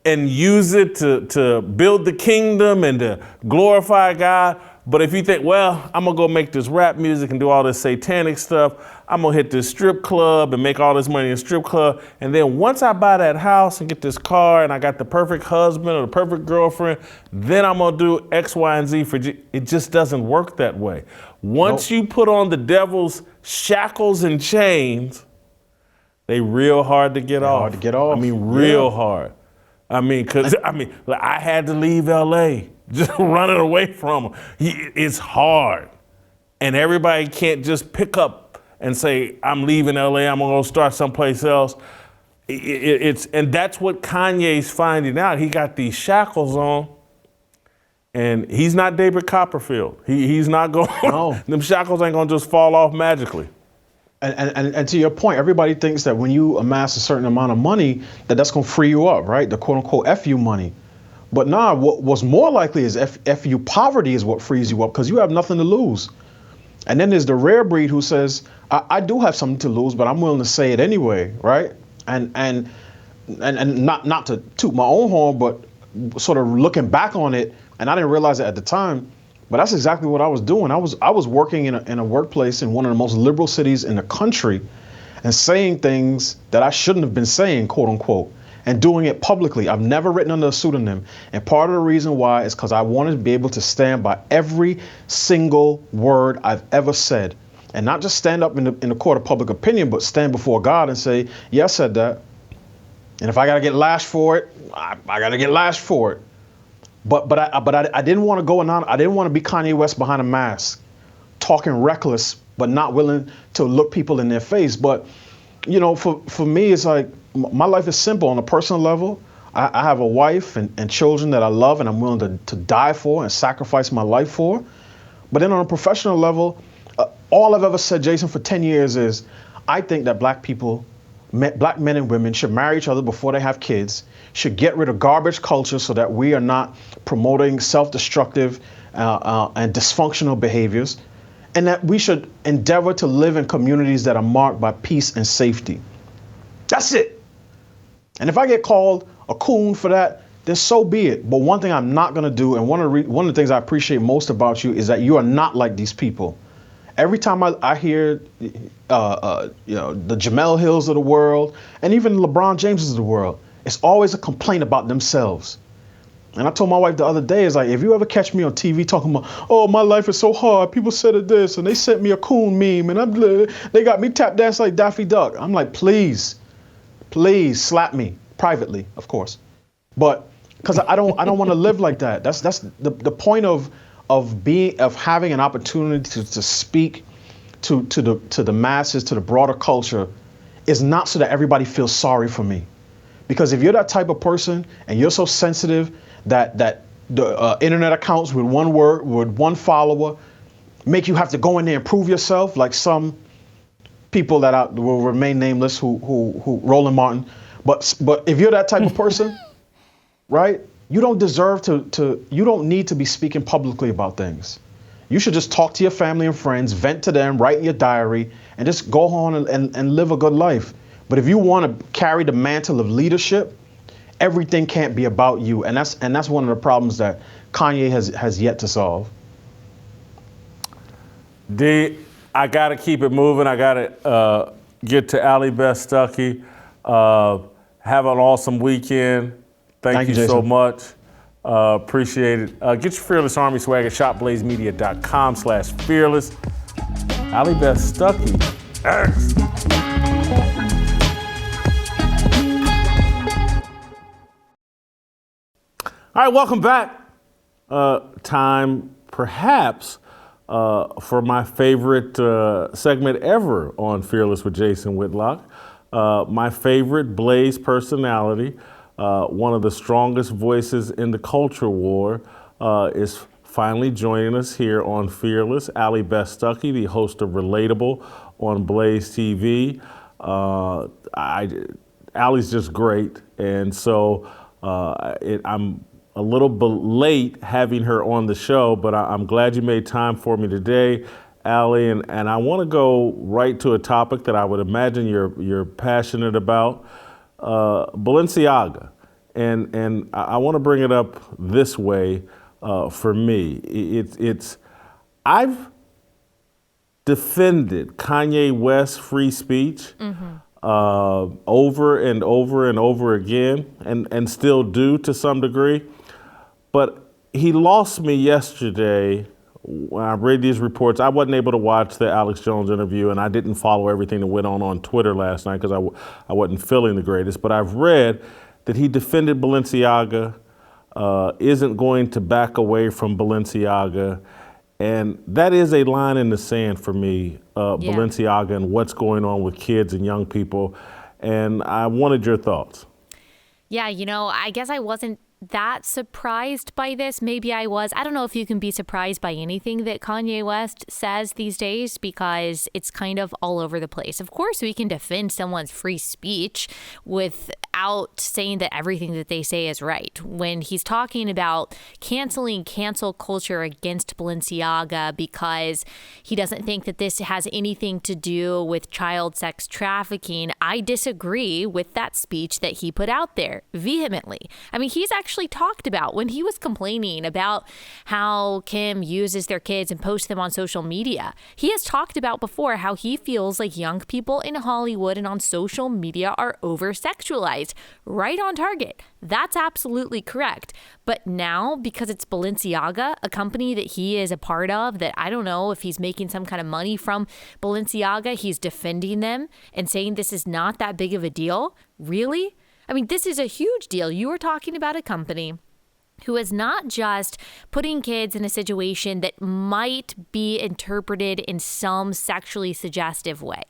and use it to build the kingdom and to glorify God. But if you think, well, I'm going to go make this rap music and do all this satanic stuff, I'm going to hit this strip club and make all this money in a strip club. And then once I buy that house and get this car and I got the perfect husband or the perfect girlfriend, then I'm going to do X, Y, and Z for It just doesn't work that way. Once you put on the devil's shackles and chains, they real hard to get off. Hard to get off. I mean, real hard. I mean, I had to leave LA, just running away from him. It's hard. And everybody can't just pick up and say, I'm leaving LA, I'm gonna go start someplace else. And that's what Kanye's finding out. He got these shackles on, and he's not David Copperfield. He's not going, them shackles ain't gonna just fall off magically. And to your point, everybody thinks that when you amass a certain amount of money, that's going to free you up, right? The quote unquote FU money. But nah, what's more likely is FU poverty is what frees you up because you have nothing to lose. And then there's the rare breed who says, I do have something to lose, but I'm willing to say it anyway, right? And not to toot my own horn, but sort of looking back on it, and I didn't realize it at the time, but that's exactly what I was doing. I was working in a workplace in one of the most liberal cities in the country and saying things that I shouldn't have been saying, quote unquote, and doing it publicly. I've never written under a pseudonym. And part of the reason why is because I wanted to be able to stand by every single word I've ever said. And not just stand up in the court of public opinion, but stand before God and say, yeah, I said that. And if I got to get lashed for it, I got to get lashed for it. But I didn't want to go on. I didn't want to be Kanye West behind a mask, talking reckless, but not willing to look people in their face. But, you know, for me, it's like my life is simple on a personal level. I have a wife and children that I love and I'm willing to die for and sacrifice my life for. But then on a professional level, all I've ever said, Jason, for 10 years is I think that black men and women should marry each other before they have kids, should get rid of garbage culture so that we are not promoting self-destructive and dysfunctional behaviors, and that we should endeavor to live in communities that are marked by peace and safety. That's it. And if I get called a coon for that, then so be it. But one thing I'm not going to do, and one of the things I appreciate most about you is that you are not like these people. Every time I hear, the Jamel Hills of the world, and even LeBron Jameses of the world, it's always a complaint about themselves. And I told my wife the other day, is like, if you ever catch me on TV talking about, oh, my life is so hard, people said it this, and they sent me a coon meme, and they got me tap dance like Daffy Duck. I'm like, please slap me privately, of course, but because I don't want to live like that. That's the point of having an opportunity to speak to the masses, to the broader culture, is not so that everybody feels sorry for me. Because if you're that type of person and you're so sensitive that the internet accounts with one follower make you have to go in there and prove yourself, like some people that will remain nameless, who Roland Martin. But if you're that type of person, right? You don't deserve you don't need to be speaking publicly about things. You should just talk to your family and friends, vent to them, write in your diary, and just go on and live a good life. But if you want to carry the mantle of leadership, everything can't be about you. And that's one of the problems that Kanye has yet to solve. D, I got to keep it moving. I got to get to Allie Beth Stuckey. Have an awesome weekend. Thank you so much. Appreciate it. Get your Fearless Army swag at shopblazemedia.com/fearless. Allie Beth Stuckey. Thanks. All right, welcome back. Time, perhaps, for my favorite segment ever on Fearless with Jason Whitlock. My favorite Blaze personality, one of the strongest voices in the culture war, is finally joining us here on Fearless. Allie Beth Stuckey, the host of Relatable on Blaze TV. Allie's just great, and so I'm a little bit late having her on the show, but I'm glad you made time for me today, Allie, and I want to go right to a topic that I would imagine you're passionate about, Balenciaga, and I want to bring it up this way. For me, I've defended Kanye West's free speech over and over and over again, and still do to some degree. But he lost me yesterday when I read these reports. I wasn't able to watch the Alex Jones interview, and I didn't follow everything that went on Twitter last night because I wasn't feeling the greatest. But I've read that he defended Balenciaga, isn't going to back away from Balenciaga. And that is a line in the sand for me, Balenciaga and what's going on with kids and young people. And I wanted your thoughts. Yeah, I guess I wasn't that surprised by this. Maybe I was. I don't know if you can be surprised by anything that Kanye West says these days because it's kind of all over the place. Of course, we can defend someone's free speech without saying that everything that they say is right. When he's talking about canceling cancel culture against Balenciaga because he doesn't think that this has anything to do with child sex trafficking, I disagree with that speech that he put out there vehemently. I mean, he's actually talked about when he was complaining about how Kim uses their kids and posts them on social media. He has talked about before how he feels like young people in Hollywood and on social media are over-sexualized. Right on target. That's absolutely correct. But now, because it's Balenciaga, a company that he is a part of, that I don't know if he's making some kind of money from Balenciaga, he's defending them and saying this is not that big of a deal. Really? I mean, this is a huge deal. You are talking about a company who is not just putting kids in a situation that might be interpreted in some sexually suggestive way.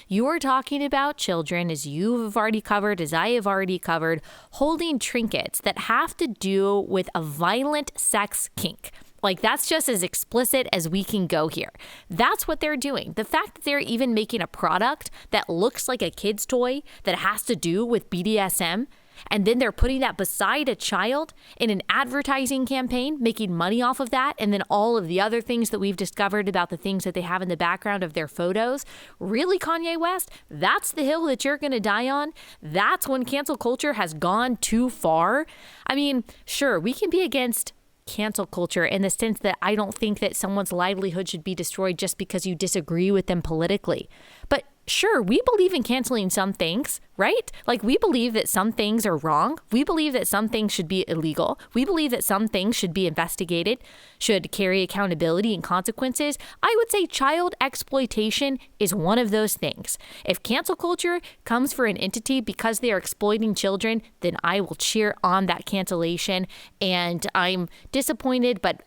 You are talking about children, as you have already covered, as I have already covered, holding trinkets that have to do with a violent sex kink. Like, that's just as explicit as we can go here. That's what they're doing. The fact that they're even making a product that looks like a kid's toy that has to do with BDSM, and then they're putting that beside a child in an advertising campaign, making money off of that, and then all of the other things that we've discovered about the things that they have in the background of their photos. Really, Kanye West? That's the hill that you're going to die on? That's when cancel culture has gone too far? I mean, sure, we can be against cancel culture in the sense that I don't think that someone's livelihood should be destroyed just because you disagree with them politically. But sure, we believe in canceling some things, right? Like, we believe that some things are wrong. We believe that some things should be illegal. We believe that some things should be investigated, should carry accountability and consequences. I would say child exploitation is one of those things. If cancel culture comes for an entity because they are exploiting children, then I will cheer on that cancellation. And I'm disappointed, but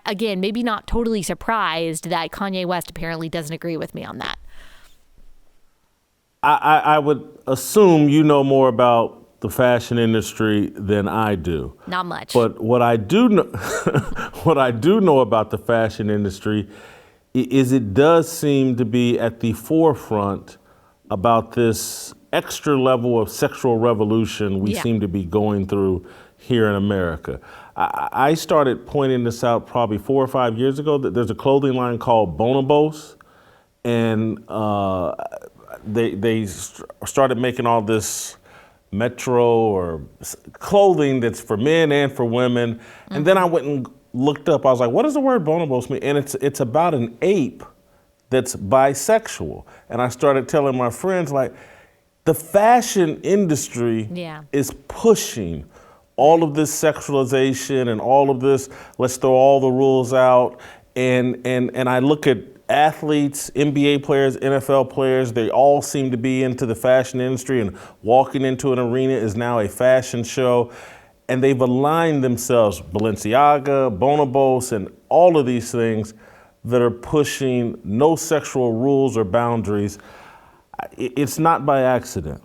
again, maybe not totally surprised that Kanye West apparently doesn't agree with me on that. I would assume you know more about the fashion industry than I do. Not much. But what I do know, what I do know about the fashion industry is it does seem to be at the forefront about this extra level of sexual revolution we seem to be going through here in America. I started pointing this out probably 4 or 5 years ago. That there's a clothing line called Bonobos, and they started making all this metro or clothing that's for men and for women. And then I went and looked up. I was like, what does the word bonobos mean? And it's about an ape that's bisexual. And I started telling my friends, like, the fashion industry is pushing all of this sexualization and all of this, let's throw all the rules out. And I look at athletes, NBA players, NFL players, they all seem to be into the fashion industry, and walking into an arena is now a fashion show. And they've aligned themselves, Balenciaga, Bonobos, and all of these things that are pushing no sexual rules or boundaries. It's not by accident.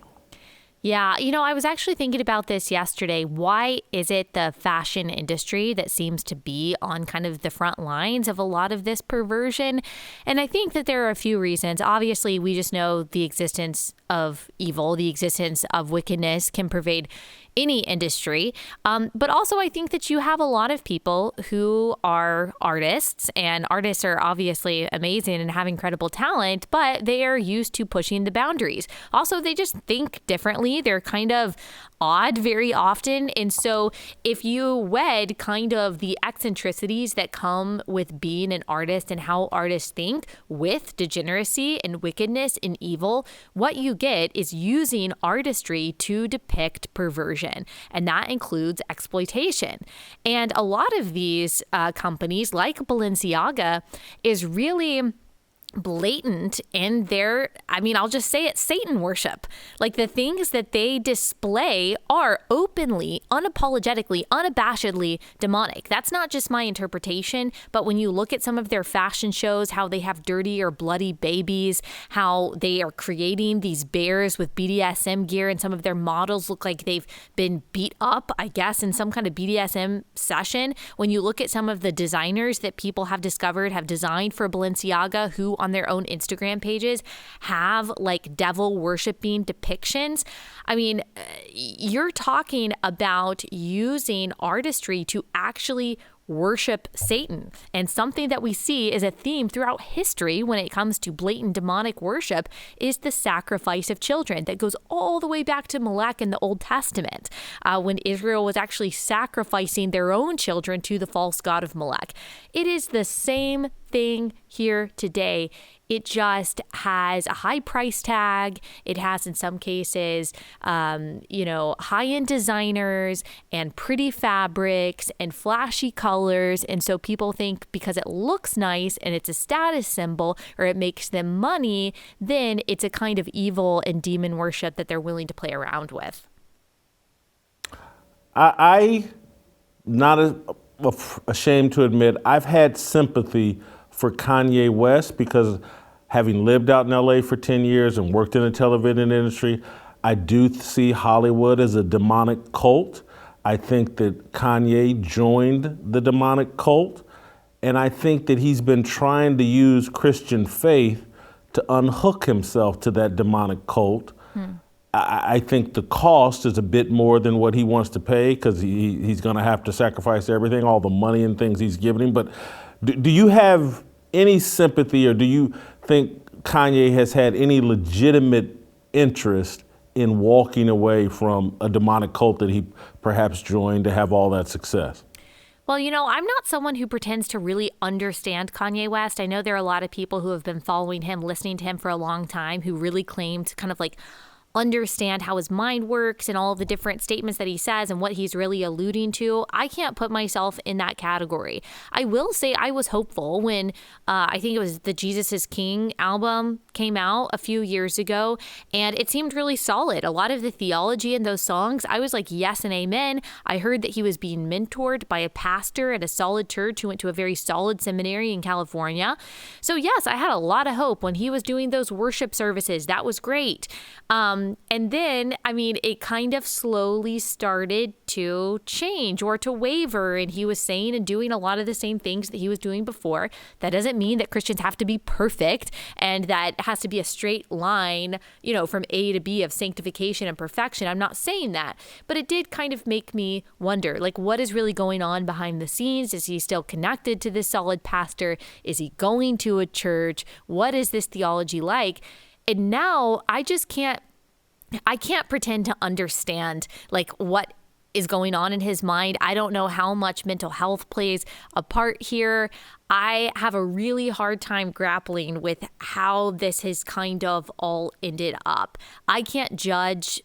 Yeah, I was actually thinking about this yesterday. Why is it the fashion industry that seems to be on kind of the front lines of a lot of this perversion? And I think that there are a few reasons. Obviously, we just know the existence of evil, the existence of wickedness can pervade any industry. But also, I think that you have a lot of people who are artists, and artists are obviously amazing and have incredible talent, but they are used to pushing the boundaries. Also, they just think differently. They're kind of odd very often. And so if you wed kind of the eccentricities that come with being an artist and how artists think with degeneracy and wickedness and evil, what you get is using artistry to depict perversion. And that includes exploitation. And a lot of these companies like Balenciaga is really blatant in their, I'll just say it, Satan worship. Like, the things that they display are openly, unapologetically, unabashedly demonic. That's not just my interpretation, but when you look at some of their fashion shows, how they have dirty or bloody babies, how they are creating these bears with BDSM gear, and some of their models look like they've been beat up, I guess, in some kind of BDSM session. When you look at some of the designers that people have discovered have designed for Balenciaga, who on their own Instagram pages have like devil worshiping depictions. You're talking about using artistry to actually worship Satan. And something that we see is a theme throughout history when it comes to blatant demonic worship is the sacrifice of children that goes all the way back to Molech in the Old Testament, when Israel was actually sacrificing their own children to the false god of Molech. It is the same thing here today. It just has a high price tag. It has, in some cases, high-end designers and pretty fabrics and flashy colors. And so people think because it looks nice and it's a status symbol or it makes them money, then it's a kind of evil and demon worship that they're willing to play around with. I not ashamed to admit, I've had sympathy for Kanye West because having lived out in LA for 10 years and worked in the television industry, I do see Hollywood as a demonic cult. I think that Kanye joined the demonic cult, and I think that he's been trying to use Christian faith to unhook himself to that demonic cult. I think the cost is a bit more than what he wants to pay because he's going to have to sacrifice everything, all the money and things he's giving him. But do you have any sympathy, or do you think Kanye has had any legitimate interest in walking away from a demonic cult that he perhaps joined to have all that success? Well, I'm not someone who pretends to really understand Kanye West. I know there are a lot of people who have been following him, listening to him for a long time, who really claim to kind of like understand how his mind works and all of the different statements that he says and what he's really alluding to. I can't put myself in that category. I will say I was hopeful when I think it was the Jesus is King album came out a few years ago, and it seemed really solid. A lot of the theology in those songs, I was like, yes and amen. I heard that he was being mentored by a pastor at a solid church who went to a very solid seminary in California. So yes, I had a lot of hope when he was doing those worship services. That was great. And then, it kind of slowly started to change or to waver. And he was saying and doing a lot of the same things that he was doing before. That doesn't mean that Christians have to be perfect and that has to be a straight line, from A to B of sanctification and perfection. I'm not saying that. But it did kind of make me wonder, what is really going on behind the scenes? Is he still connected to this solid pastor? Is he going to a church? What is this theology like? And now I can't pretend to understand what is going on in his mind. I don't know how much mental health plays a part here. I have a really hard time grappling with how this has kind of all ended up. I can't judge,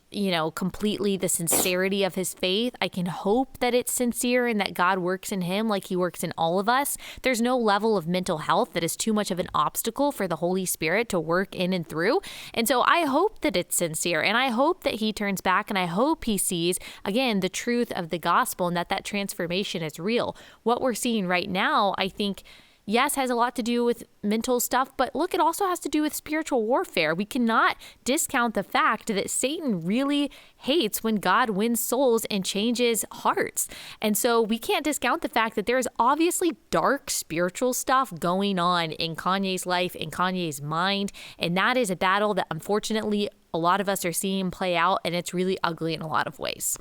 completely the sincerity of his faith. I can hope that it's sincere and that God works in him like he works in all of us. There's no level of mental health that is too much of an obstacle for the Holy Spirit to work in and through. And so I hope that it's sincere, and I hope that he turns back, and I hope he sees, again, the truth of the gospel and that transformation is real. What we're seeing right now, I think, yes, has a lot to do with mental stuff, but look, it also has to do with spiritual warfare. We cannot discount the fact that Satan really hates when God wins souls and changes hearts. And so we can't discount the fact that there is obviously dark spiritual stuff going on in Kanye's life, in Kanye's mind. And that is a battle that unfortunately a lot of us are seeing play out, and it's really ugly in a lot of ways.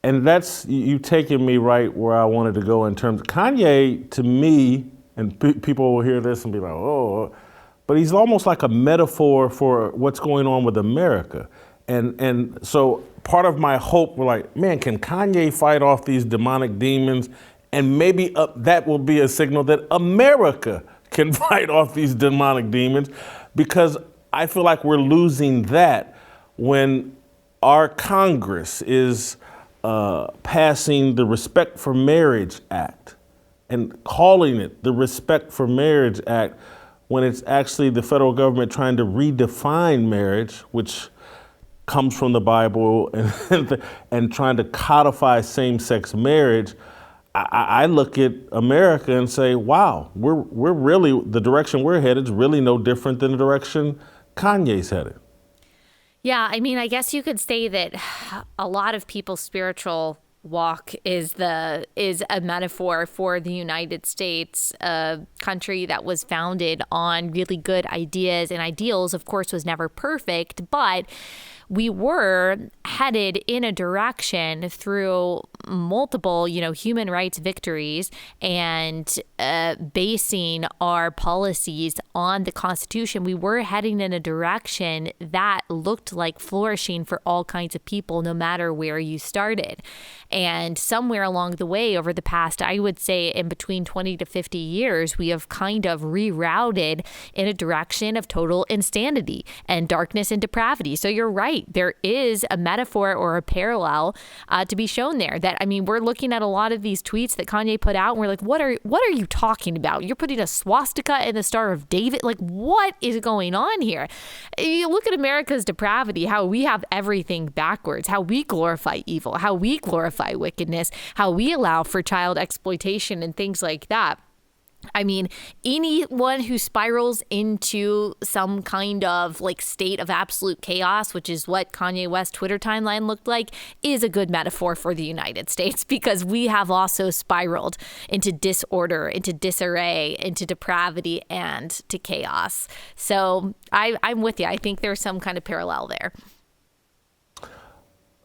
And that's, you taking me right where I wanted to go in terms of Kanye, to me, and people will hear this and be like, oh, but he's almost like a metaphor for what's going on with America. And so part of my hope, we're like, man, can Kanye fight off these demonic demons? And maybe that will be a signal that America can fight off these demonic demons, because I feel like we're losing that when our Congress is passing the Respect for Marriage Act and calling it the Respect for Marriage Act when it's actually the federal government trying to redefine marriage, which comes from the Bible, and trying to codify same-sex marriage. I look at America and say, wow, we're really, the direction we're headed is really no different than the direction Kanye's headed. Yeah, I guess you could say that a lot of people's spiritual walk is a metaphor for the United States, a country that was founded on really good ideas and ideals. Of course, was never perfect, but we were headed in a direction through multiple, human rights victories and basing our policies on the Constitution. We were heading in a direction that looked like flourishing for all kinds of people, no matter where you started. And somewhere along the way over the past, I would say in between 20 to 50 years, we have kind of rerouted in a direction of total insanity and darkness and depravity. So you're right. right. There is a metaphor or a parallel to be shown there. That, I mean, we're looking at a lot of these tweets that Kanye put out, and we're like, what are you talking about? You're putting a swastika and the Star of David. Like, what is going on here? You look at America's depravity, how we have everything backwards, how we glorify evil, how we glorify wickedness, how we allow for child exploitation and things like that. I mean, anyone who spirals into some kind of like state of absolute chaos, which is what Kanye West's Twitter timeline looked like, is a good metaphor for the United States, because we have also spiraled into disorder, into disarray, into depravity, and to chaos. So I'm with you. I think there's some kind of parallel there.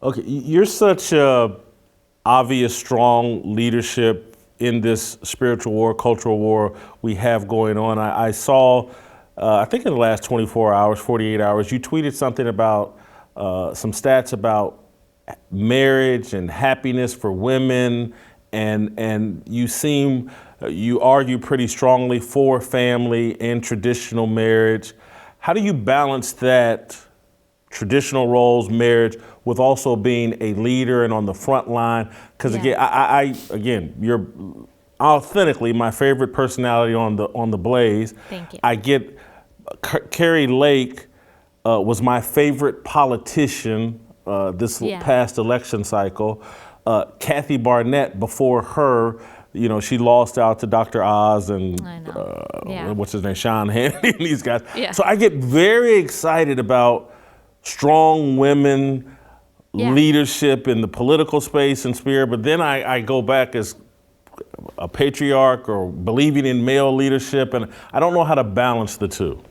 Okay, you're such a obvious, strong leadership in this spiritual war, cultural war we have going on. I saw, I think in the last 24 hours, 48 hours, you tweeted something about some stats about marriage and happiness for women, and you argue pretty strongly for family and traditional marriage. How do you balance that, traditional roles, marriage, with also being a leader and on the front line? Because again, you're authentically my favorite personality on the Blaze. Thank you. I get Carrie Lake was my favorite politician this past election cycle. Kathy Barnett, before her, you know, she lost out to Dr. Oz and what's his name, Sean Hannity and these guys. Yeah. So I get very excited about strong women, leadership in the political space and sphere, but then I go back as a patriarch or believing in male leadership, and I don't know how to balance the two.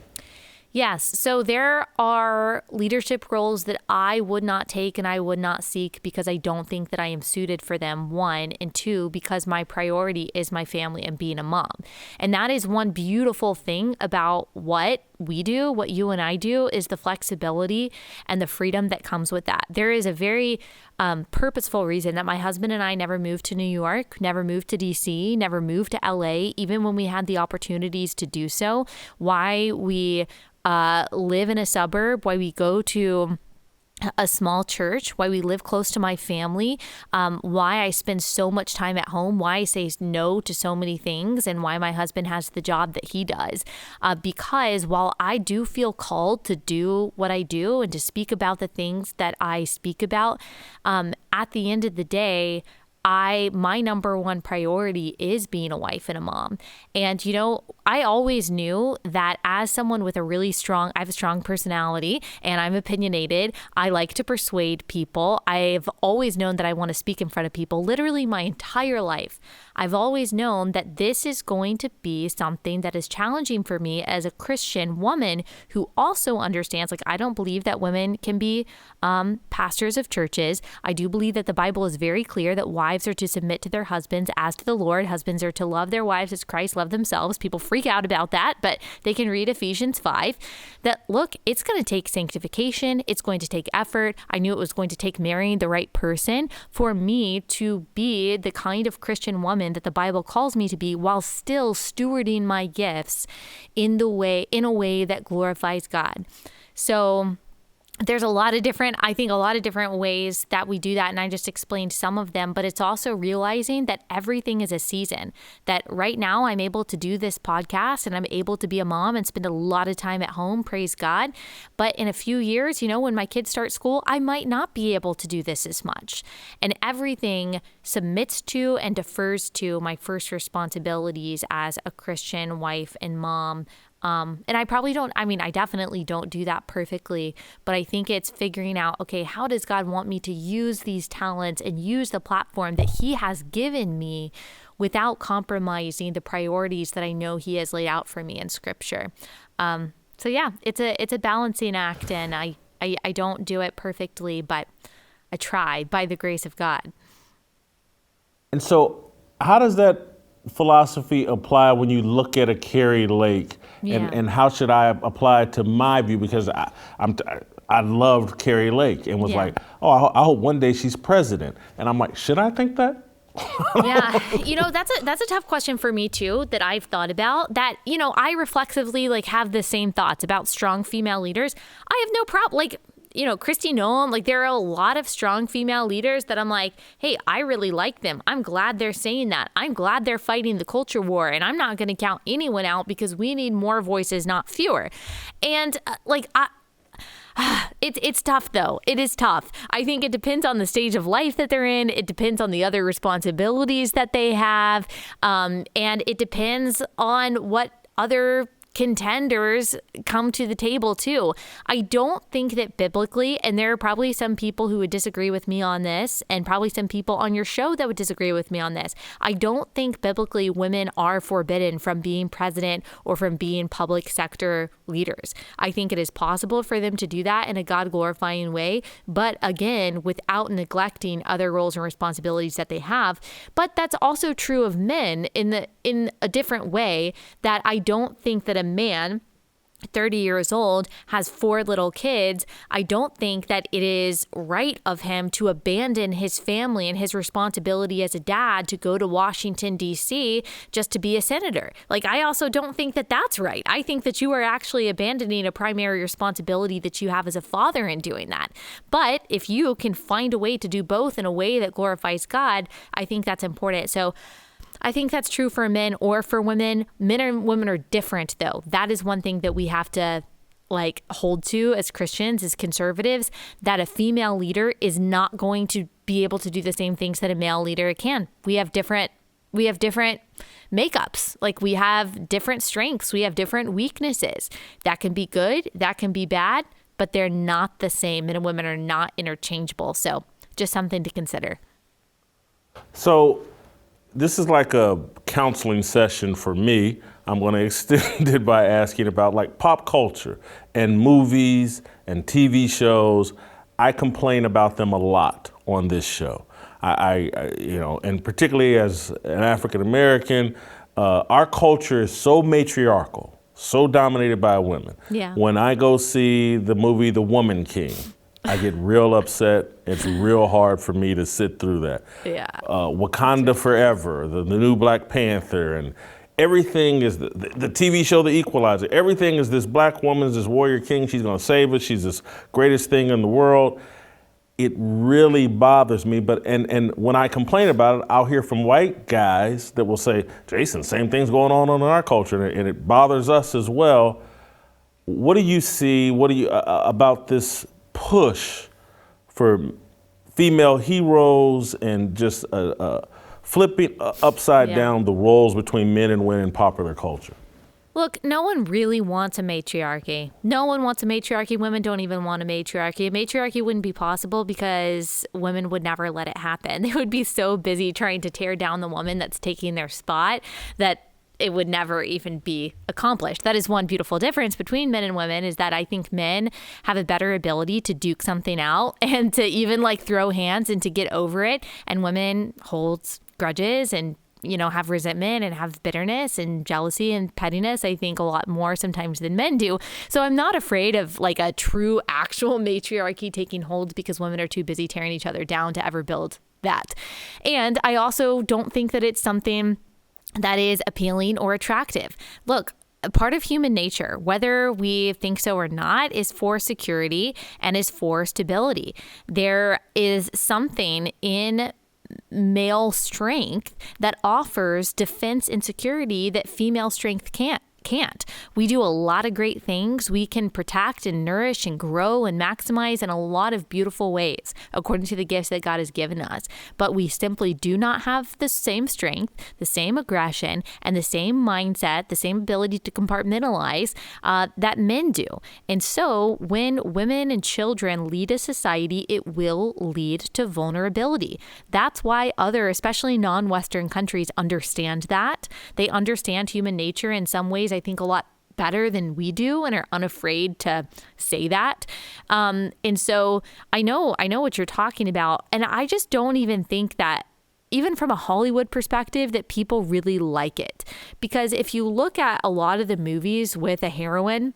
Yes. So there are leadership roles that I would not take and I would not seek because I don't think that I am suited for them, one, and two, because my priority is my family and being a mom. And that is one beautiful thing about what we do, what you and I do, is the flexibility and the freedom that comes with that. There is a very purposeful reason that my husband and I never moved to New York, never moved to DC, never moved to LA, even when we had the opportunities to do so. Why we live in a suburb, why we go to a small church, why we live close to my family, why I spend so much time at home, why I say no to so many things, and why my husband has the job that he does. Because while I do feel called to do what I do and to speak about the things that I speak about, at the end of the day, my number one priority is being a wife and a mom. And, you know, I always knew that as someone with I have a strong personality and I'm opinionated. I like to persuade people. I've always known that I want to speak in front of people literally my entire life. I've always known that this is going to be something that is challenging for me as a Christian woman who also understands, like, I don't believe that women can be pastors of churches. I do believe that the Bible is very clear that wives are to submit to their husbands as to the Lord. Husbands are to love their wives as Christ loved themselves. People freak out about that, but they can read Ephesians 5. That, look, it's going to take sanctification. It's going to take effort. I knew it was going to take marrying the right person for me to be the kind of Christian woman that the Bible calls me to be, while still stewarding my gifts in a way that glorifies God. So there's a lot of different ways that we do that. And I just explained some of them, but it's also realizing that everything is a season. That right now I'm able to do this podcast and I'm able to be a mom and spend a lot of time at home, praise God. But in a few years, you know, when my kids start school, I might not be able to do this as much. And everything submits to and defers to my first responsibilities as a Christian wife and mom. And I definitely don't do that perfectly, but I think it's figuring out, okay, how does God want me to use these talents and use the platform that He has given me without compromising the priorities that I know He has laid out for me in Scripture. So yeah, it's a balancing act, and I don't do it perfectly, but I try by the grace of God. And so how does that philosophy apply when you look at a Carrie Lake, and how should I apply it to my view? Because I loved Carrie Lake and was like, oh, I hope one day she's president. And I'm like, should I think that? Yeah, you know, that's a tough question for me too, that I've thought about. That, you know, I reflexively have the same thoughts about strong female leaders. I have no problem. Kristi Nolan, like there are a lot of strong female leaders that I'm like, hey, I really like them. I'm glad they're saying that. I'm glad they're fighting the culture war, and I'm not going to count anyone out because we need more voices, not fewer. And it's tough, though. It is tough. I think it depends on the stage of life that they're in. It depends on the other responsibilities that they have. And it depends on what other contenders come to the table too. I don't think that biblically, and there are probably some people who would disagree with me on this, and probably some people on your show that would disagree with me on this. I don't think biblically women are forbidden from being president or from being public sector leaders. I think it is possible for them to do that in a God-glorifying way, but again, without neglecting other roles and responsibilities that they have. But that's also true of men in a different way, that I don't think that a man 30 years old has 4 little kids. I don't think that it is right of him to abandon his family and his responsibility as a dad to go to Washington, D.C. just to be a senator. Like, I also don't think that that's right. I think that you are actually abandoning a primary responsibility that you have as a father in doing that. But if you can find a way to do both in a way that glorifies God, I think that's important. So I think that's true for men or for women. Men and women are different, though. That is one thing that we have to hold to as Christians, as conservatives, that a female leader is not going to be able to do the same things that a male leader can. We have different makeups. Like, we have different strengths. We have different weaknesses. That can be good. That can be bad, but they're not the same. Men and women are not interchangeable. So just something to consider. So this is like a counseling session for me. I'm going to extend it by asking about like pop culture and movies and TV shows. I complain about them a lot on this show. I and particularly as an African American, our culture is so matriarchal, so dominated by women. Yeah. When I go see the movie The Woman King, I get real upset. It's real hard for me to sit through that. Yeah. Wakanda Forever, the new Black Panther, and everything is the TV show The Equalizer. Everything is this black woman, this warrior king. She's going to save us. She's this greatest thing in the world. It really bothers me. But and when I complain about it, I'll hear from white guys that will say, Jason, same thing's going on in our culture, and it bothers us as well. What do you see? What do you about this push for female heroes and just flipping upside down the roles between men and women in popular culture? Look, no one really wants a matriarchy. No one wants a matriarchy. Women don't even want a matriarchy. A matriarchy wouldn't be possible because women would never let it happen. They would be so busy trying to tear down the woman that's taking their spot that it would never even be accomplished. That is one beautiful difference between men and women, is that I think men have a better ability to duke something out and to even throw hands and to get over it. And women hold grudges and, have resentment and have bitterness and jealousy and pettiness, I think, a lot more sometimes than men do. So I'm not afraid of a true actual matriarchy taking hold because women are too busy tearing each other down to ever build that. And I also don't think that it's something that is appealing or attractive. Look, a part of human nature, whether we think so or not, is for security and is for stability. There is something in male strength that offers defense and security that female strength can't. We do a lot of great things. We can protect and nourish and grow and maximize in a lot of beautiful ways according to the gifts that God has given us. But we simply do not have the same strength, the same aggression, and the same mindset, the same ability to compartmentalize that men do. And so when women and children lead a society, it will lead to vulnerability. That's why other, especially non-Western countries, understand that. They understand human nature in some ways, I think, a lot better than we do, and are unafraid to say that. And so I know what you're talking about. And I just don't even think that, even from a Hollywood perspective, that people really like it. Because if you look at a lot of the movies with a heroine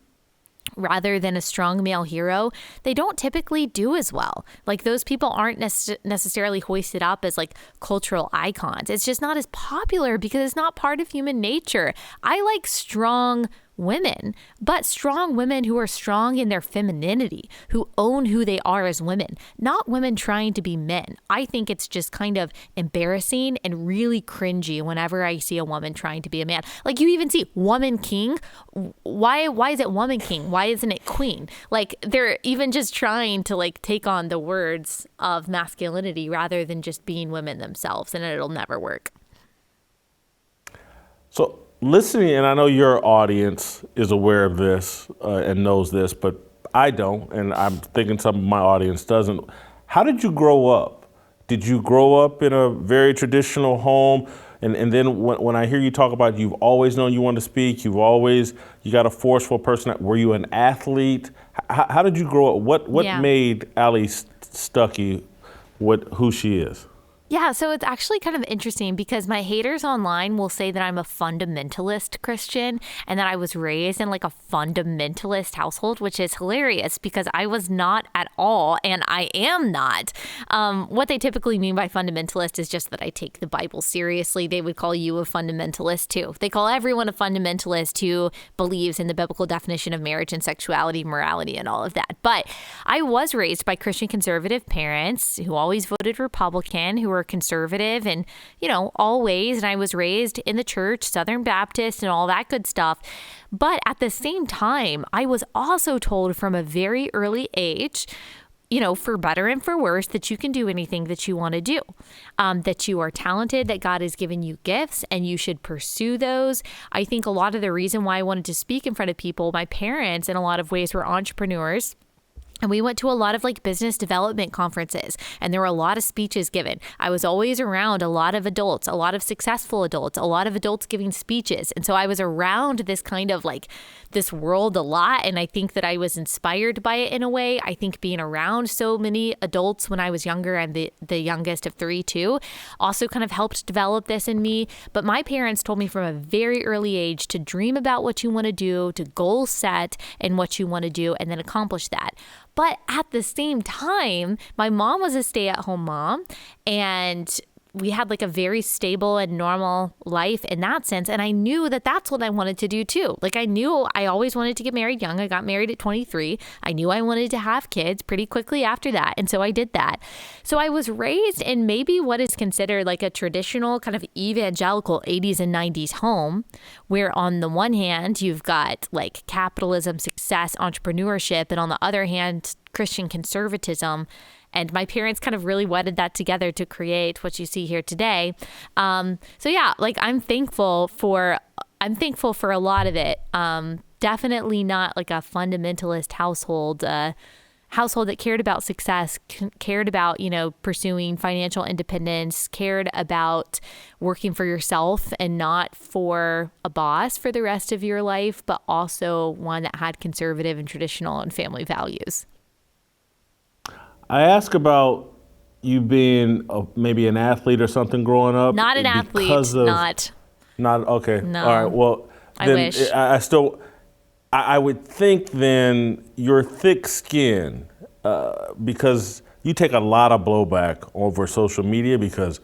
rather than a strong male hero, they don't typically do as well. Those people aren't necessarily hoisted up as cultural icons. It's just not as popular because it's not part of human nature. I like strong women, but strong women who are strong in their femininity, who own who they are as women, not women trying to be men. I think it's just kind of embarrassing and really cringy whenever I see a woman trying to be a man. Like, you even see woman king. Why is it woman king? Why isn't it queen? Like, they're even just trying to like take on the words of masculinity rather than just being women themselves, and it'll never work. So listening, and I know your audience is aware of this and knows this, but I don't, and I'm thinking some of my audience doesn't. How did you grow up? Did you grow up in a very traditional home? And then when I hear you talk about you've always known you want to speak, you got a forceful person. Were you an athlete? How did you grow up? What made Allie Stuckey who she is? Yeah, so it's actually kind of interesting because my haters online will say that I'm a fundamentalist Christian and that I was raised in like a fundamentalist household, which is hilarious because I was not at all, and I am not. What they typically mean by fundamentalist is just that I take the Bible seriously. They would call you a fundamentalist too. They call everyone a fundamentalist who believes in the biblical definition of marriage and sexuality, morality, and all of that. But I was raised by Christian conservative parents who always voted Republican, who were conservative and, always. And I was raised in the church, Southern Baptist and all that good stuff. But at the same time, I was also told from a very early age, for better and for worse, that you can do anything that you want to do, that you are talented, that God has given you gifts and you should pursue those. I think a lot of the reason why I wanted to speak in front of people, my parents in a lot of ways were entrepreneurs. And we went to a lot of like business development conferences, and there were a lot of speeches given. I was always around a lot of adults, a lot of successful adults, a lot of adults giving speeches. And so I was around this kind of like this world a lot. And I think that I was inspired by it in a way. I think being around so many adults when I was younger, and the youngest of three too, also kind of helped develop this in me. But my parents told me from a very early age to dream about what you want to do, to goal set and what you want to do, and then accomplish that. But at the same time, my mom was a stay-at-home mom, and we had like a very stable and normal life in that sense. And I knew that that's what I wanted to do too. Like, I knew I always wanted to get married young. I got married at 23. I knew I wanted to have kids pretty quickly after that. And so I did that. So I was raised in maybe what is considered like a traditional kind of evangelical 80s and 90s home, where on the one hand, you've got like capitalism, success, entrepreneurship, and on the other hand, Christian conservatism. And my parents kind of really wedded that together to create what you see here today. So yeah, like I'm thankful for a lot of it. Definitely not like a fundamentalist household that cared about success, cared about, pursuing financial independence, cared about working for yourself and not for a boss for the rest of your life, but also one that had conservative and traditional and family values. I ask about you being maybe an athlete or something growing up. Not an athlete. Not okay. No. All right. Well, then I wish. I would think then your thick skin, because you take a lot of blowback over social media because,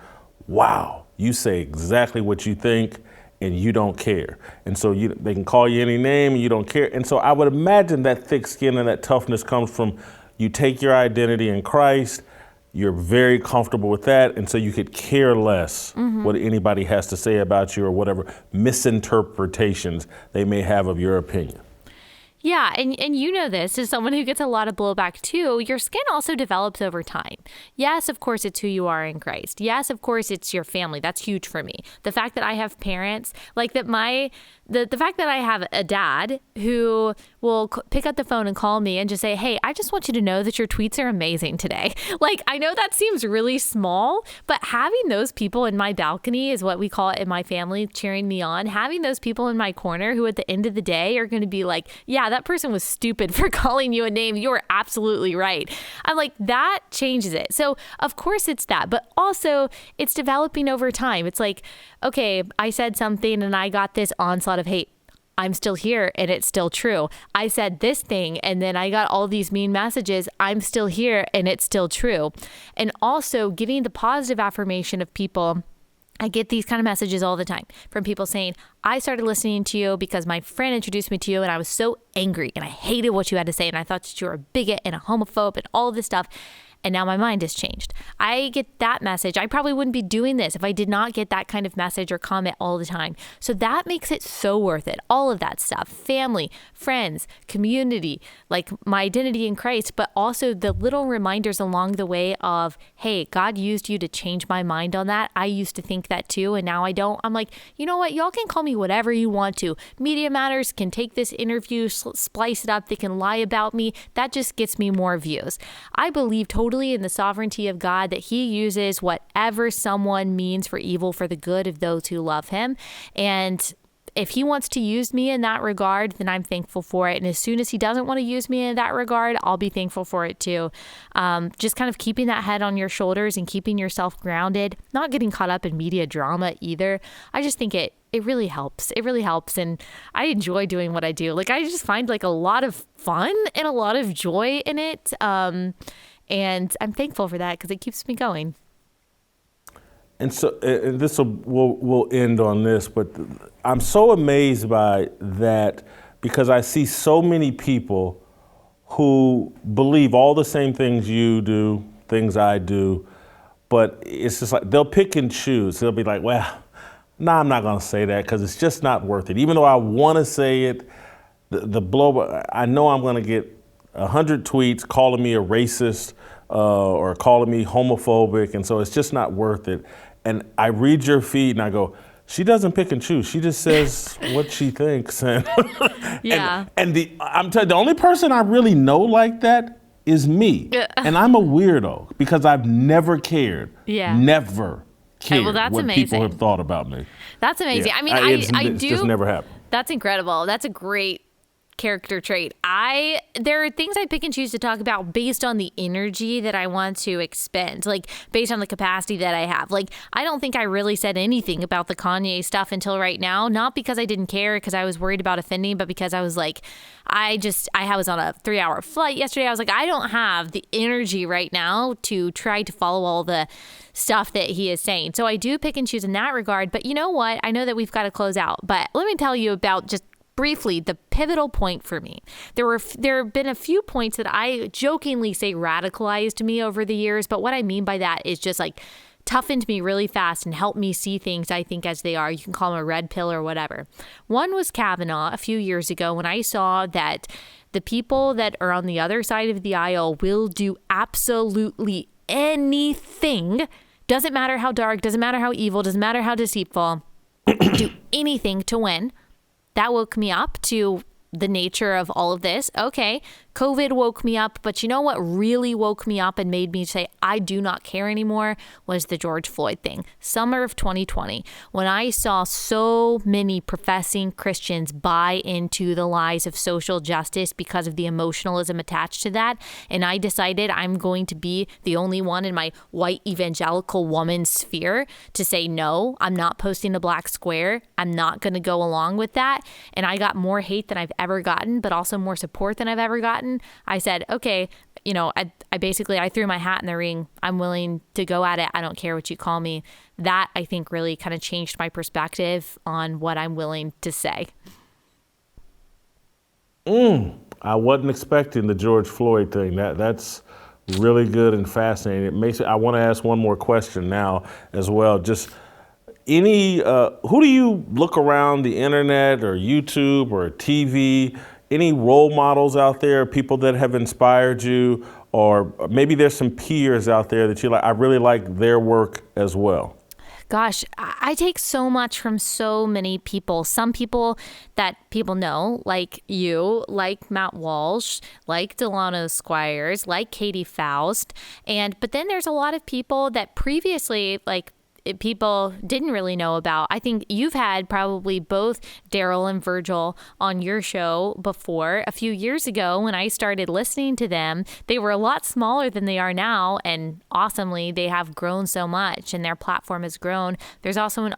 wow, you say exactly what you think and you don't care. And so they can call you any name and you don't care. And so I would imagine that thick skin and that toughness comes from you take your identity in Christ, you're very comfortable with that, and so you could care less what anybody has to say about you or whatever misinterpretations they may have of your opinion. Yeah, and you know this, as someone who gets a lot of blowback too, your skin also develops over time. Yes, of course, it's who you are in Christ. Yes, of course, it's your family. That's huge for me. The fact that I have parents, like that the fact that I have a dad who will pick up the phone and call me and just say, hey, I just want you to know that your tweets are amazing today. Like, I know that seems really small, but having those people in my balcony is what we call it in my family, cheering me on. Having those people in my corner who at the end of the day are going to be like, yeah, that person was stupid for calling you a name. You were absolutely right. I'm like, that changes it. So of course it's that, but also it's developing over time. It's like, okay, I said something and I got this onslaught of hate. I'm still here and it's still true. I said this thing and then I got all these mean messages. I'm still here and it's still true. And also getting the positive affirmation of people I get these kind of messages all the time from people saying, I started listening to you because my friend introduced me to you and I was so angry and I hated what you had to say and I thought that you were a bigot and a homophobe and all of this stuff. And now my mind has changed. I get that message. I probably wouldn't be doing this if I did not get that kind of message or comment all the time. So that makes it so worth it. All of that stuff, family, friends, community, like my identity in Christ, but also the little reminders along the way of, hey, God used you to change my mind on that. I used to think that too, and now I don't. I'm like, you know what? Y'all can call me whatever you want to. Media Matters can take this interview, splice it up. They can lie about me. That just gets me more views. I believe totally in the sovereignty of God, that he uses whatever someone means for evil for the good of those who love him. And if he wants to use me in that regard, then I'm thankful for it. And as soon as he doesn't want to use me in that regard, I'll be thankful for it too. Just kind of keeping that head on your shoulders and keeping yourself grounded, not getting caught up in media drama either. I just think it really helps. It really helps. And I enjoy doing what I do. Like, I just find like a lot of fun and a lot of joy in it. And I'm thankful for that because it keeps me going. And so, and this we'll end on this, but I'm so amazed by that because I see so many people who believe all the same things you do, things I do, but it's just like they'll pick and choose. They'll be like, well, no, I'm not going to say that because it's just not worth it. Even though I want to say it, the blow, I know I'm going to get 100 tweets calling me a racist or calling me homophobic, and so it's just not worth it. And I read your feed and I go, she doesn't pick and choose. She just says what she thinks. And, yeah. And I'm telling you, the only person I really know like that is me. And I'm a weirdo because I've never cared. Yeah. Never cared well, that's what amazing. people have thought about me. That's amazing. Yeah. I mean, it's just never happened. That's incredible. That's a great character trait. There are things I pick and choose to talk about based on the energy that I want to expend, like based on the capacity that I have. Like, I don't think I really said anything about the Kanye stuff until right now, not because I didn't care, because I was worried about offending, but because I was like, I was on a 3-hour flight yesterday. I was like, I don't have the energy right now to try to follow all the stuff that he is saying. So I do pick and choose in that regard. But you know what? I know that we've got to close out, but let me tell you about just briefly the pivotal point for me. There have been a few points that I jokingly say radicalized me over the years, but what I mean by that is just like toughened me really fast and helped me see things, I think, as they are. You can call them a red pill or whatever. One was Kavanaugh a few years ago when I saw that the people that are on the other side of the aisle will do absolutely anything. Doesn't matter how dark, doesn't matter how evil, doesn't matter how deceitful, do anything to win. That woke me up to the nature of all of this. Okay, COVID woke me up, but you know what really woke me up and made me say, I do not care anymore, was the George Floyd thing. Summer of 2020, when I saw so many professing Christians buy into the lies of social justice because of the emotionalism attached to that. And I decided I'm going to be the only one in my white evangelical woman sphere to say, no, I'm not posting a black square. I'm not going to go along with that. And I got more hate than I've ever gotten, but also more support than I've ever gotten. I said, okay, I threw my hat in the ring. I'm willing to go at it. I don't care what you call me. That, I think, really kind of changed my perspective on what I'm willing to say. I wasn't expecting the George Floyd thing. That's really good and fascinating. I want to ask one more question now as well. Just who do you look around the internet or YouTube or TV? Any role models out there, people that have inspired you, or maybe there's some peers out there that you like? I really like their work as well. Gosh, I take so much from so many people. Some people that people know, like you, like Matt Walsh, like Delano Squires, like Katie Faust. But then there's a lot of people that previously, people didn't really know about. I think you've had probably both Daryl and Virgil on your show before. A few years ago when I started listening to them, they were a lot smaller than they are now, and awesomely they have grown so much and their platform has grown. There's also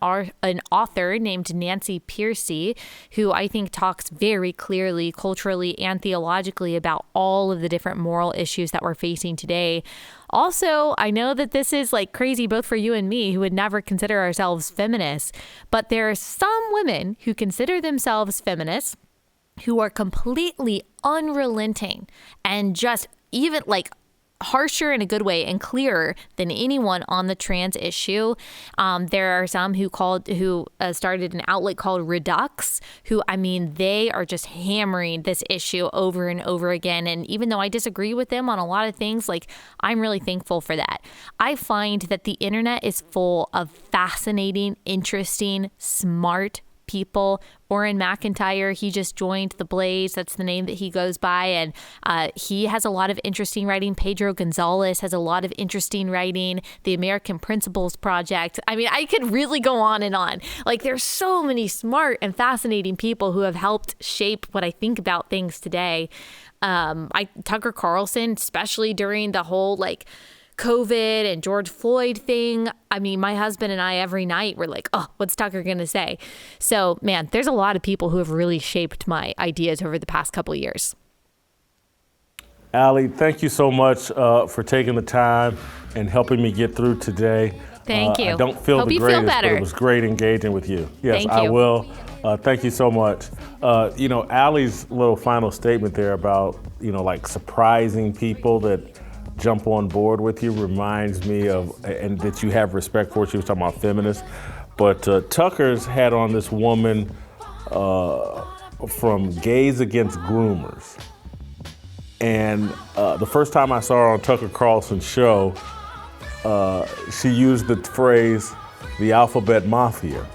an author named Nancy Pearcey who I think talks very clearly culturally and theologically about all of the different moral issues that we're facing today. Also, I know that this is like crazy both for you and me, who would never consider ourselves feminists, but there are some women who consider themselves feminists who are completely unrelenting and just even like harsher in a good way and clearer than anyone on the trans issue. There are some who started an outlet called Redux, who, I mean, they are just hammering this issue over and over again. And even though I disagree with them on a lot of things, like, I'm really thankful for that. I find that the internet is full of fascinating, interesting, smart people. Oren McIntyre, he just joined The Blaze. That's the name that he goes by. And he has a lot of interesting writing. Pedro Gonzalez has a lot of interesting writing. The American Principles Project. I mean, I could really go on and on. Like, there's so many smart and fascinating people who have helped shape what I think about things today. Tucker Carlson, especially during the whole, like, COVID and George Floyd thing. I mean, my husband and I every night were like, oh, what's Tucker going to say? So, man, there's a lot of people who have really shaped my ideas over the past couple of years. Allie, thank you so much for taking the time and helping me get through today. Thank you. I don't feel Hope the you feel greatest, better. but it was great engaging with you. Yes, Thank I you. will. Thank you so much. Allie's little final statement there about, like surprising people that jump on board with you reminds me of, and that you have respect for. She was talking about feminists, but Tucker's had on this woman from Gays Against Groomers. And the first time I saw her on Tucker Carlson's show, she used the phrase, the Alphabet Mafia.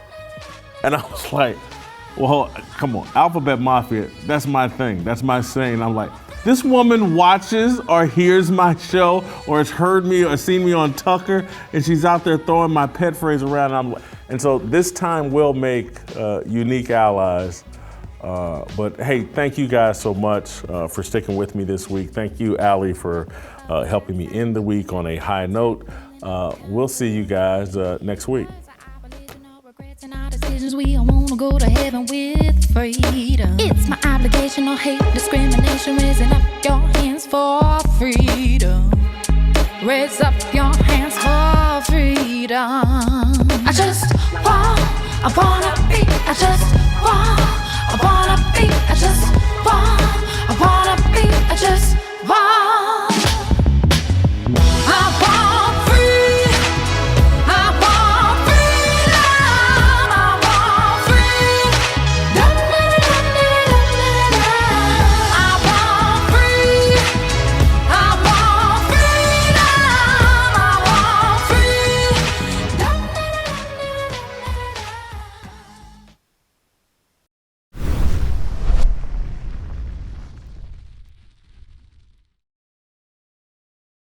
And I was like, well, come on, Alphabet Mafia, that's my thing, that's my saying. I'm like, this woman watches or hears my show or has heard me or seen me on Tucker, and she's out there throwing my pet phrase around. And so this time will make unique allies. But hey, thank you guys so much for sticking with me this week. Thank you, Allie, for helping me end the week on a high note. We'll see you guys next week. In our decisions, we all wanna go to heaven with freedom. It's my obligation, no hate, discrimination, raising up your hands for freedom. Raise up your hands for freedom. I just want, I wanna be, I just want, I wanna